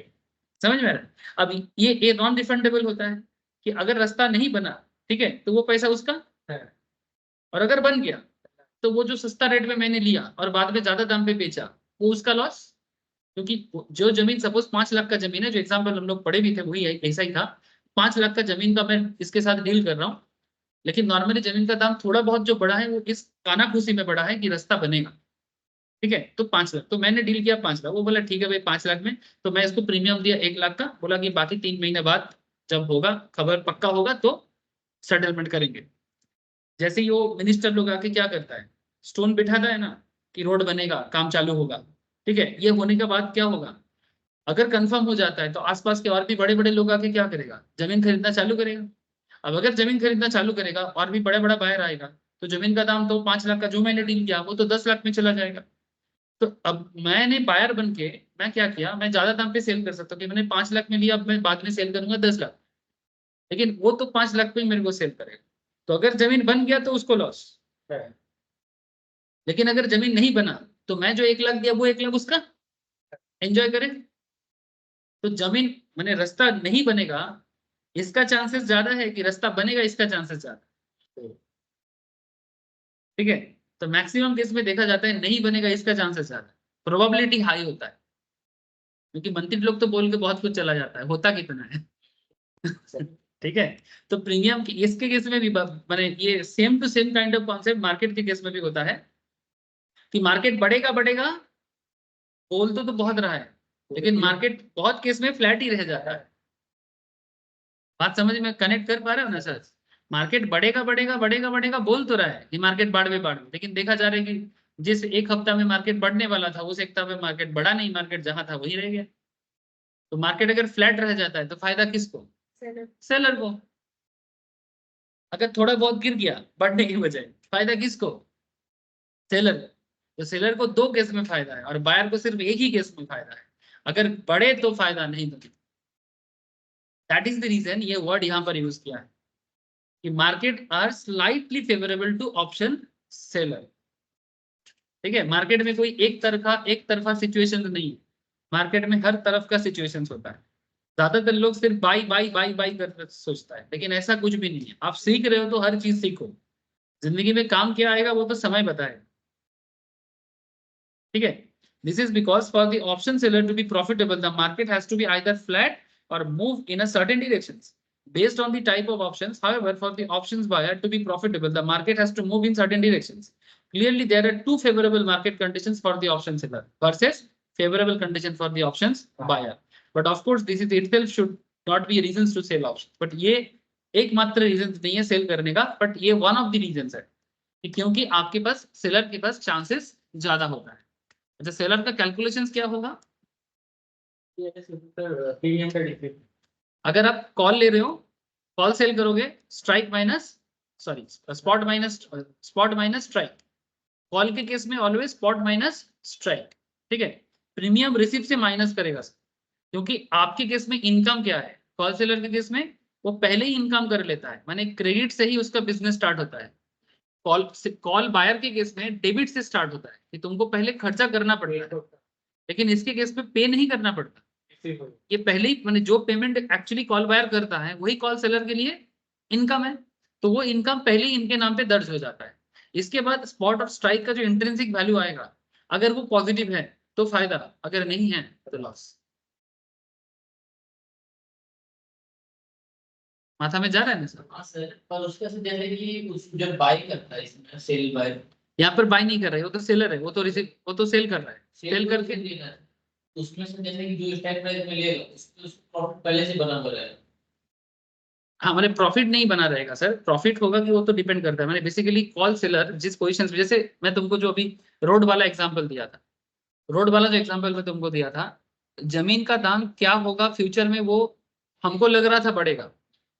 समझ में आ रहा है? अब ये नॉन रिफंडेबल होता है कि अगर रास्ता नहीं बना, ठीक है, तो वो पैसा उसका है। और अगर बन गया तो वो जो सस्ता रेट में मैंने लिया और बाद में ज्यादा दाम पे बेचा, वो उसका लॉस। क्योंकि जो जमीन सपोज 5 लाख का जमीन है, जो एग्जाम्पल हम लोग पढ़े भी थे वही ऐसा ही था, 5 लाख का जमीन का मैं इसके साथ डील कर रहा हूँ, लेकिन नॉर्मली जमीन का दाम थोड़ा बहुत जो बढ़ा है वो इस कानाफूसी में बढ़ा है कि रास्ता बनेगा, ठीक है, तो 5 लाख, तो मैंने डील किया 5 लाख, वो बोला ठीक है भाई 5 लाख में, तो मैं इसको प्रीमियम दिया 1 लाख का, बोला कि बाकी 3 महीने बाद जब होगा खबर पक्का होगा तो सेटलमेंट करेंगे। जैसे ही वो मिनिस्टर लोग आके क्या करता है, स्टोन बिठाता है ना कि रोड बनेगा, काम चालू होगा, ठीक है, ये होने के बाद क्या होगा, अगर कंफर्म हो जाता है तो आसपास के और भी बड़े बड़े लोग आके क्या करेगा, जमीन खरीदना चालू करेगा। अब अगर जमीन खरीदना चालू करेगा और भी बड़ा बड़ा बायर आएगा, तो जमीन का दाम तो 5 लाख का जो मैंने डील किया वो तो 10 लाख में चला जाएगा। तो अब मैंने बायर बन के मैं क्या किया, मैं ज्यादा दाम पे सेल कर सकता हूँ कि मैंने 5 लाख में लिया, अब मैं बाद में सेल करूंगा 10 लाख, लेकिन वो तो 5 लाख पे ही मेरे को सेल करेगा। तो अगर जमीन बन गया तो उसको लॉस, लेकिन अगर जमीन नहीं बना तो मैं जो 1 लाख दिया वो 1 लाख उसका, एंजॉय करें। तो जमीन मैंने रास्ता नहीं बनेगा इसका चांसेस ज्यादा है कि रास्ता बनेगा इसका चांसेस ज्यादा, ठीक है। तो मैक्सिमम केस में देखा जाता है नहीं बनेगा इसका चांसेस ज्यादा, प्रोबेबिलिटी हाई होता है, क्योंकि मंत्री लोग तो बोल के बहुत कुछ चला जाता है, होता कितना है ठीक है। तो प्रीमियम की इसके केस में भी मैंने ये same to same kind of concept market के केस में भी होता है कि मार्केट बढ़ेगा बढ़ेगा बोल तो बहुत रहा है, लेकिन मार्केट बहुत केस में फ्लैट ही रह जाता है। बात समझ में कनेक्ट कर पा रहे हो ना सर? मार्केट बढ़ेगा बढ़ेगा बढ़ेगा बढ़ेगा बोल तो रहा है कि मार्केट बढ़ में, लेकिन देखा जा रहा है कि जिस एक हफ्ता में मार्केट बढ़ने वाला था उस एक हफ्ता में मार्केट बढ़ा नहीं, मार्केट जहां था वही रह गया। तो मार्केट अगर फ्लैट रह जाता है तो फायदा किसको? सेलर को। अगर थोड़ा बहुत गिर गया बढ़ने की बजाय, फायदा किसको? सेलर को। तो सेलर को 2 केस में फायदा है और बायर को सिर्फ एक ही केस में फायदा है, अगर बढ़े तो फायदा, नहीं तो दैट इज द रीजन ये वर्ड यहां पर यूज किया है कि market are slightly favourable to option seller, ठीक है। मार्केट में कोई एक तरफा सिचुएशन नहीं है, मार्केट में हर तरफ का सिचुएशन होता है। ज्यादातर लोग सिर्फ बाई बाई बाई बाई कर सोचता है, लेकिन ऐसा कुछ भी नहीं है। आप सीख रहे हो तो हर चीज सीखो, जिंदगी में काम क्या आएगा वो तो समय बताएगा, ठीक है। This is because for the option seller to be profitable the market has to be either flat or move in a certain directions based on the type of options. However, for the options buyer to be profitable, the market has to move in certain directions. Clearly, there are 2 favorable market conditions for the option seller versus favorable condition for the options buyer. But of course, this is itself should not be reasons to sell options. But ये एकमात्र reason नहीं है cell करने का, but ये one of the reason है कि क्योंकि आपके पास सेलर के पास चांसेस ज्यादा होता है। अच्छा, सेलर का कैलकुलेशंस क्या होगा? प्रीमियम का डिफरेंस। अगर आप कॉल ले रहे हो, कॉल सेल करोगे, strike minus sorry spot minus strike, call के केस में ऑलवेज स्पॉट माइनस स्ट्राइक, ठीक है। प्रीमियम रिसिप्ट से माइनस करेगा, क्योंकि आपके केस में इनकम क्या है, कॉल सेलर के केस में वो पहले ही इनकम कर लेता है, माने क्रेडिट से ही उसका बिजनेस स्टार्ट होता है। कॉल बायर के केस में डेबिट से स्टार्ट होता है कि तुमको पहले खर्चा करना पड़ेगा, लेकिन इसके केस में पे नहीं करना पड़ता। ये पहले ही माने जो पेमेंट एक्चुअली कॉल बायर करता है वही कॉल सेलर के लिए इनकम है, तो वो इनकम पहले ही इनके नाम पे दर्ज हो जाता है। इसके बाद स्पॉट और स्ट्राइक का जो इंट्रिंसिक वैल्यू आएगा, अगर वो पॉजिटिव है तो फायदा, अगर नहीं है तो लॉस। माथा में जा रहा है ना सर? हाँ सर, पर उसका से जैसे कि उस जब बाय करता है इसमें सेल बाय, यहाँ पर बाय नहीं कर रहा है, वो तो सेलर है, वो तो सेल कर रहा है, सेल करके उसमें से जैसे कि जो स्ट्राइक प्राइस में लेगा उसमें प्रॉफिट पहले से बना हुआ है। हाँ मैंने प्रॉफिट नहीं बना रहेगा सर, प्रॉफिट होगा कि वो तो डिपेंड करता है। मैंने बेसिकली कॉल सेलर जिस पोजीशन पे, जैसे मैं तुमको जो अभी रोड वाला एग्जांपल दिया था, रोड वाला जो एग्जांपल मैं तुमको दिया था, जमीन का दाम क्या होगा फ्यूचर में वो हमको लग रहा था बढ़ेगा,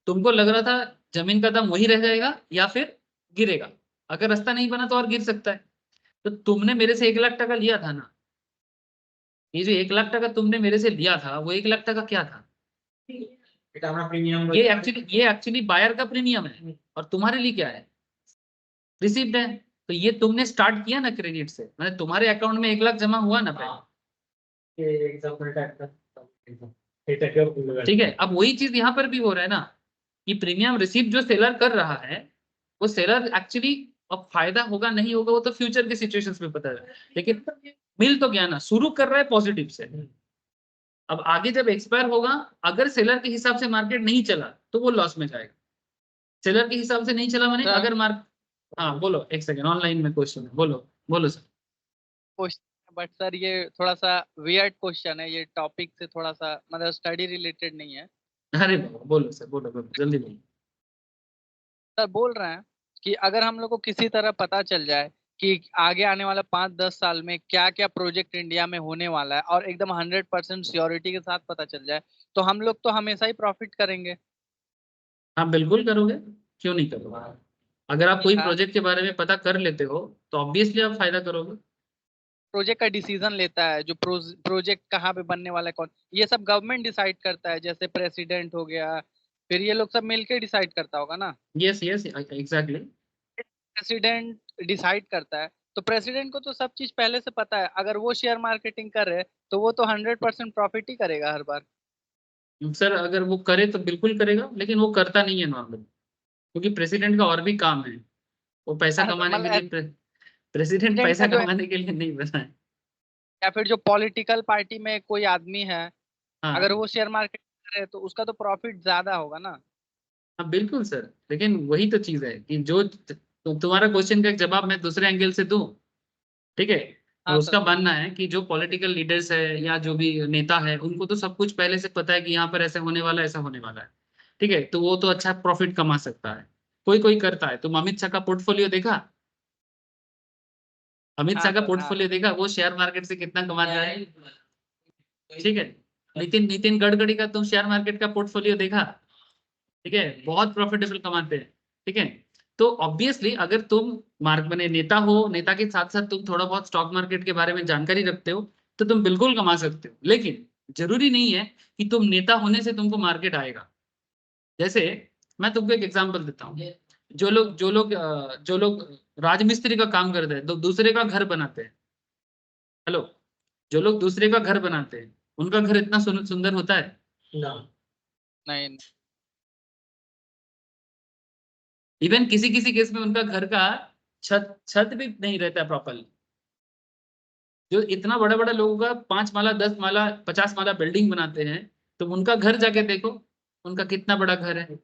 तुमको लग रहा था जमीन का दाम वही रह जाएगा या फिर गिरेगा, अगर रास्ता नहीं बना तो और गिर सकता है। तो तुमने मेरे से 1 लाख टका लिया था ना, ये जो 1 लाख टका तुमने मेरे से लिया था वो 1 लाख टका क्या था? এটা আমরা প্রিমিয়াম ये एक्चुअली बायर का प्रीमियम है और तुम्हारे लिए क्या है? रिसिप्ट है। तो ये तुमने स्टार्ट किया ना क्रेडिट से, मैंने तुम्हारे अकाउंट में 1 लाख जमा हुआ ना पहले, एग्जांपलটা একটা এটাকেও ভুলে গেছি ठीक है। अब वही चीज यहाँ पर भी हो रहा है ना, कि प्रीमियम रिसिप्ट जो सेलर कर रहा है वो सेलर एक्चुअली, अब फायदा होगा नहीं होगा वो तो फ्यूचर के सिचुएशंस में पता है, लेकिन मिल तो गया ना, शुरू कर रहा है पॉजिटिव से। अब आगे जब एक्सपायर होगा, अगर सेलर के हिसाब से मार्केट नहीं चला तो वो लॉस में जाएगा। सेलर के हिसाब से नहीं चला माने सर, अगर मार्क, हाँ बोलो, एक सेकंड, ऑनलाइन में क्वेश्चन है, बोलो बोलो सर। क्वेश्चन, बट सर ये थोड़ा सा वियर्ड क्वेश्चन है, ये टॉपिक से थोड़ा सा मतलब स्टडी रिलेटेड नहीं है। अरे बाबा बोलो सर, बोलो बोलो जल्दी बोलो। सर बोल रहे हैं कि अगर हम लोग को किसी तरह पता चल जाए कि आगे आने वाला 5-10 साल में क्या क्या प्रोजेक्ट इंडिया में होने वाला है और एकदम 100% श्योरिटी के साथ पता चल जाए, तो हम लोग तो हमेशा ही प्रॉफिट करेंगे। हाँ बिल्कुल करोगे, क्यों नहीं करोगे? अगर आप कोई हाँ। प्रोजेक्ट के बारे में पता कर लेते हो तो ऑब्वियसली आप फायदा करोगे। प्रोजेक्ट का डिसीजन लेता है, जो प्रोजेक्ट कहाँ पे बनने वाला है, कौन, ये सब गवर्नमेंट डिसाइड करता है, जैसे प्रेसिडेंट हो गया, फिर ये लोग सब मिलके डिसाइड करता होगा ना। Yes yes exactly. President decide करता है, तो प्रेसिडेंट को तो सब चीज पहले से पता है, अगर वो शेयर मार्केटिंग कर रहे तो वो तो 100% प्रॉफिट ही करेगा हर बार। सर अगर वो करे तो बिल्कुल करेगा, लेकिन वो करता नहीं है नॉर्मली, क्योंकि प्रेसिडेंट का और भी काम है, वो पैसा कमाने के मतलब लिए प्रेसिडेंट प्रेसिडेंट पैसा का जो, कमाने के लिए नहीं बना है। या फिर जो पॉलिटिकल पार्टी में कोई आदमी है, अगर हाँ वो शेयर मार्केट कर रहे तो उसका तो प्रॉफिट ज्यादा होगा ना। हाँ बिल्कुल सर, लेकिन वही तो चीज है कि जो तुम्हारा क्वेश्चन का एक जवाब मैं दूसरे एंगल से दूं, ठीक है। तो हाँ सर। उसका मानना है कि जो पॉलिटिकल लीडर्स है या जो भी नेता है उनको तो सब कुछ पहले से पता है कि यहाँ पर ऐसा होने वाला है, ऐसा होने वाला है, ठीक है। तो वो तो अच्छा प्रॉफिट कमा सकता है, कोई कोई करता है। तुम अमित शाह का पोर्टफोलियो देखा? अमित शाह हाँ का सर। हाँ पोर्टफोलियो देखा? वो शेयर मार्केट से कितना कमाता है, वही ठीक है। नितिन नितिन गडकरी का तुम शेयर मार्केट का पोर्टफोलियो देखा? ठीक है, बहुत प्रॉफिटेबल कमाते हैं, ठीक है। तो ऑब्वियसली अगर तुम मार्क बने नेता हो, नेता के साथ साथ तुम थोड़ा बहुत स्टॉक मार्केट के बारे में जानकारी रखते हो, तो तुम बिल्कुल कमा सकते हो। लेकिन जरूरी नहीं है कि तुम नेता होने से तुमको मार्केट आएगा। जैसे मैं तुमको एक एग्जांपल देता हूँ, जो लोग राजमिस्त्री का काम करते हैं, तो दूसरे का घर बनाते हैं, हेलो, जो लोग दूसरे का घर बनाते हैं उनका घर इतना सुंदर होता है? না नहीं। इवन किसी किसी केस में उनका घर का छत छत भी नहीं रहता प्रॉपरली। जो इतना बड़ा बड़ा लोगों का 5 माला 10 माला 50 माला बिल्डिंग बनाते हैं, तो उनका घर जाके देखो, उनका कितना बड़ा घर है।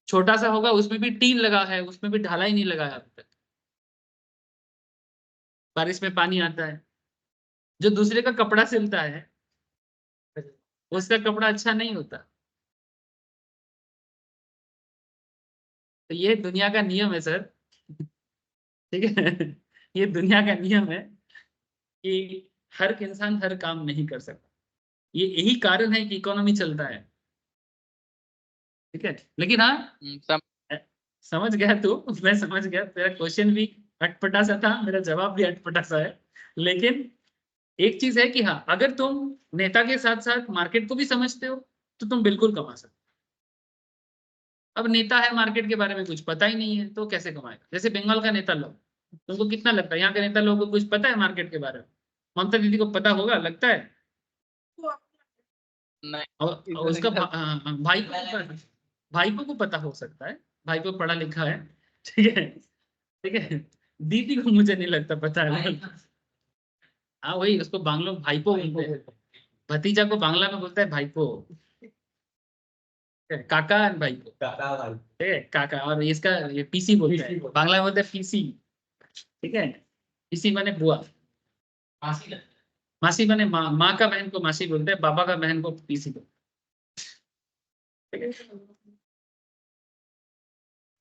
छोटा सा होगा, उसमें भी टीन लगा है, उसमें भी ढलाई नहीं लगा है अभी तक, बारिश में पानी आता है। जो दूसरे का कपड़ा सिलता है उसका कपड़ा अच्छा नहीं होता। तो ये दुनिया का नियम है सर, ठीक है। ये दुनिया का नियम है कि हर इंसान हर काम नहीं कर सकता। ये यही कारण है कि इकोनॉमी चलता है, ठीक है। लेकिन हाँ, समझ गया तू, मैं समझ गया, तेरा क्वेश्चन भी अटपटा सा था, मेरा जवाब भी अटपटा सा है। लेकिन एक चीज है कि हाँ, अगर तुम नेता के साथ साथ मार्केट को भी समझते हो तो तुम बिल्कुल कमा सकते हो। अब नेता है, मार्केट के बारे में कुछ पता ही नहीं है तो कैसे कमाएगा? जैसे बंगाल का नेता लोग, तुमको कितना लगता है यहाँ के नेता लोगों को कुछ पता है मार्केट के बारे में? ममता दीदी को पता होगा लगता है? नहीं। और उसका भाईपो को पता हो सकता है, भाईपो पढ़ा लिखा है, ठीक है, ठीक है। दीदी को मुझे नहीं लगता पता है। हाँ वही, उसको बांग्लो भाईपो बोलते हैं, भतीजा को बांग्ला में बोलता है भाईपो, काका and भाईपो, কাকা ভাই ठीक है, काका। और इसका ये पीसी बोलते हैं, बांग्ला में बोलते हैं पीसी, ठीक है। पीसी माने बुआ, मासी लगता मासी माने माँ, माँ का बहन को मासी बोलते हैं, पापा का बहन को पीसी बोलते हैं, ठीक है।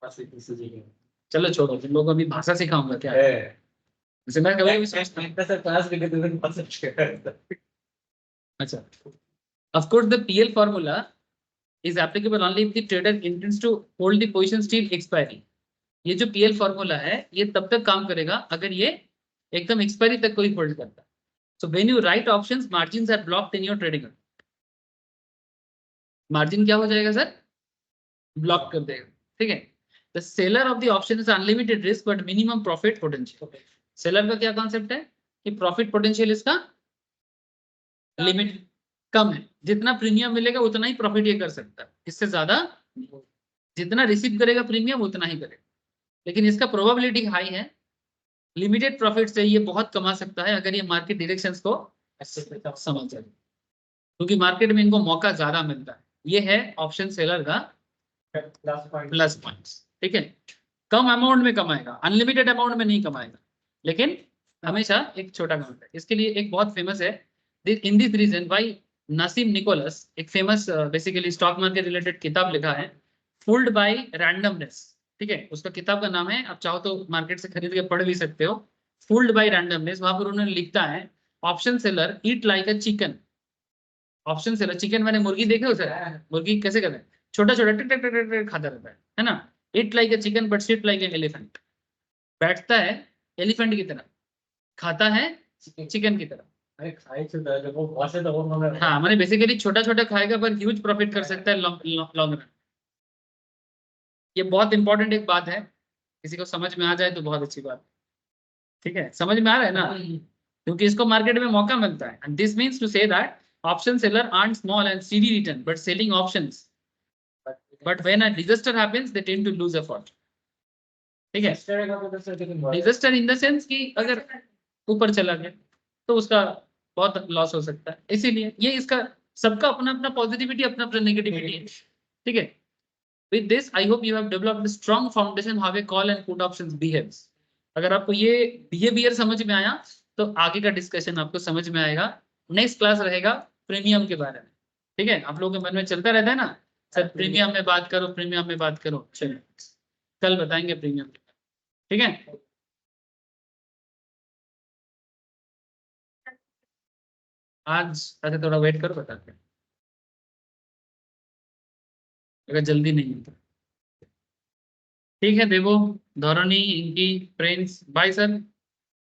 बस इतनी सी चीज़ है। चलो छोड़ो, तुम लोगों को अभी भाषा सिखाऊंगा क्या है? जैसे मैं कभी कभी सोचता हूँ, सर क्लास लेके तो बस अच्छा, of course the PL formula is applicable only if the trader intends to hold the position till expiry. ये जो PL फॉर्मूला है ये तब तक काम करेगा अगर ये एकदम एक्सपायरी तक कोई होल्ड करता है. So when you write options, margins are blocked in your trading account. Margin क्या हो जाएगा सर? ब्लॉक कर देगा. ठीक है. The seller of the option is unlimited risk but minimum profit potential. Seller का क्या कॉन्सेप्ट है कि प्रॉफिट पोटेंशियल इसका लिमिट कम है, जितना प्रीमियम मिलेगा उतना ही प्रॉफिट ये कर सकता है, इससे ज्यादा जितना रिसीव करेगा प्रीमियम उतना ही करेगा. लेकिन इसका प्रोबेबिलिटी हाई है, लिमिटेड प्रॉफिट से ये बहुत कमा सकता है अगर ये मार्केट डायरेक्शंस को समझ जाए, क्योंकि मार्केट में इनको मौका ज्यादा मिलता है. ये है ऑप्शन सेलर का प्लस पॉइंट्स. ठीक है. कम अमाउंट में कमाएगा, अनलिमिटेड अमाउंट में नहीं कमाएगा, लेकिन हमेशा एक छोटा अमाउंट है. इसके लिए एक बहुत फेमस है in this region why Nassim Nicholas, एक famous basically stock market related किताब लिखा है, फूल्ड बाय रैंडमनेस. ठीक है. उसका किताब का नाम है, आप चाहो तो मार्केट से खरीद के पढ़ भी सकते हो, फूल्ड बाय रैंडमनेस. वहां पर उन्होंने लिखता है ऑप्शन सेलर ईट लाइक अ चिकन. ऑप्शन सेलर, चिकन मैंने मुर्गी देखे हो सर? मुर्गी कैसे करते हैं? छोटा छोटा टिक टिक टिक टिक खाता रहता है ना. Eat like a chicken but sit like an elephant. बैठता है एलिफेंट की तरह, खाता है चिकन की तरह. अरे खाई चुका है, जब वो बहुत से तो वो मगर हाँ, मैंने बेसिकली छोटा छोटा खाएगा पर ह्यूज प्रॉफिट कर सकता है लॉन्ग रन. ये बहुत इंपॉर्टेंट एक बात है, किसी को समझ में आ जाए तो बहुत अच्छी बात. ठीक है. समझ में आ रहा है ना? क्योंकि इसको मार्केट में मौका मिलता है. And this means to say that option seller earn small and steady return but selling options, but when a disaster happens they tend to lose effort. ठीक है. डिजास्टर इन द सेंस कि अगर ऊपर चला गया तो उसका बहुत लॉस हो सकता है. इसीलिए ये इसका सबका अपना अपना पॉजिटिविटी, अपना अपना नेगेटिविटी है. ठीक है. With this I hope you have developed a strong foundation how a call and put options behaves. अगर आपको ये बिहेवियर समझ में आया तो आगे का डिस्कशन आपको समझ में आएगा. नेक्स्ट क्लास रहेगा प्रीमियम के बारे में. ठीक है. आप लोगों के मन में चलता रहता है ना सर, प्रीमियम में बात करो, प्रीमियम में बात करो. चलिए कल बताएंगे प्रीमियम. ठीक है. आज अरे थोड़ा वेट करो, बताते हैं अगर जल्दी नहीं है तो. ठीक है. देवो, धोरणी, इनकी फ्रेंड्स, बाय सर.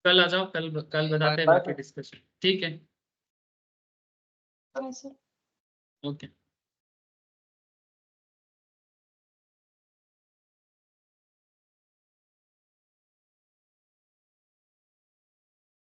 कल आ जाओ, कल बताते हैं बाकी डिस्कशन. ठीक है. ओके.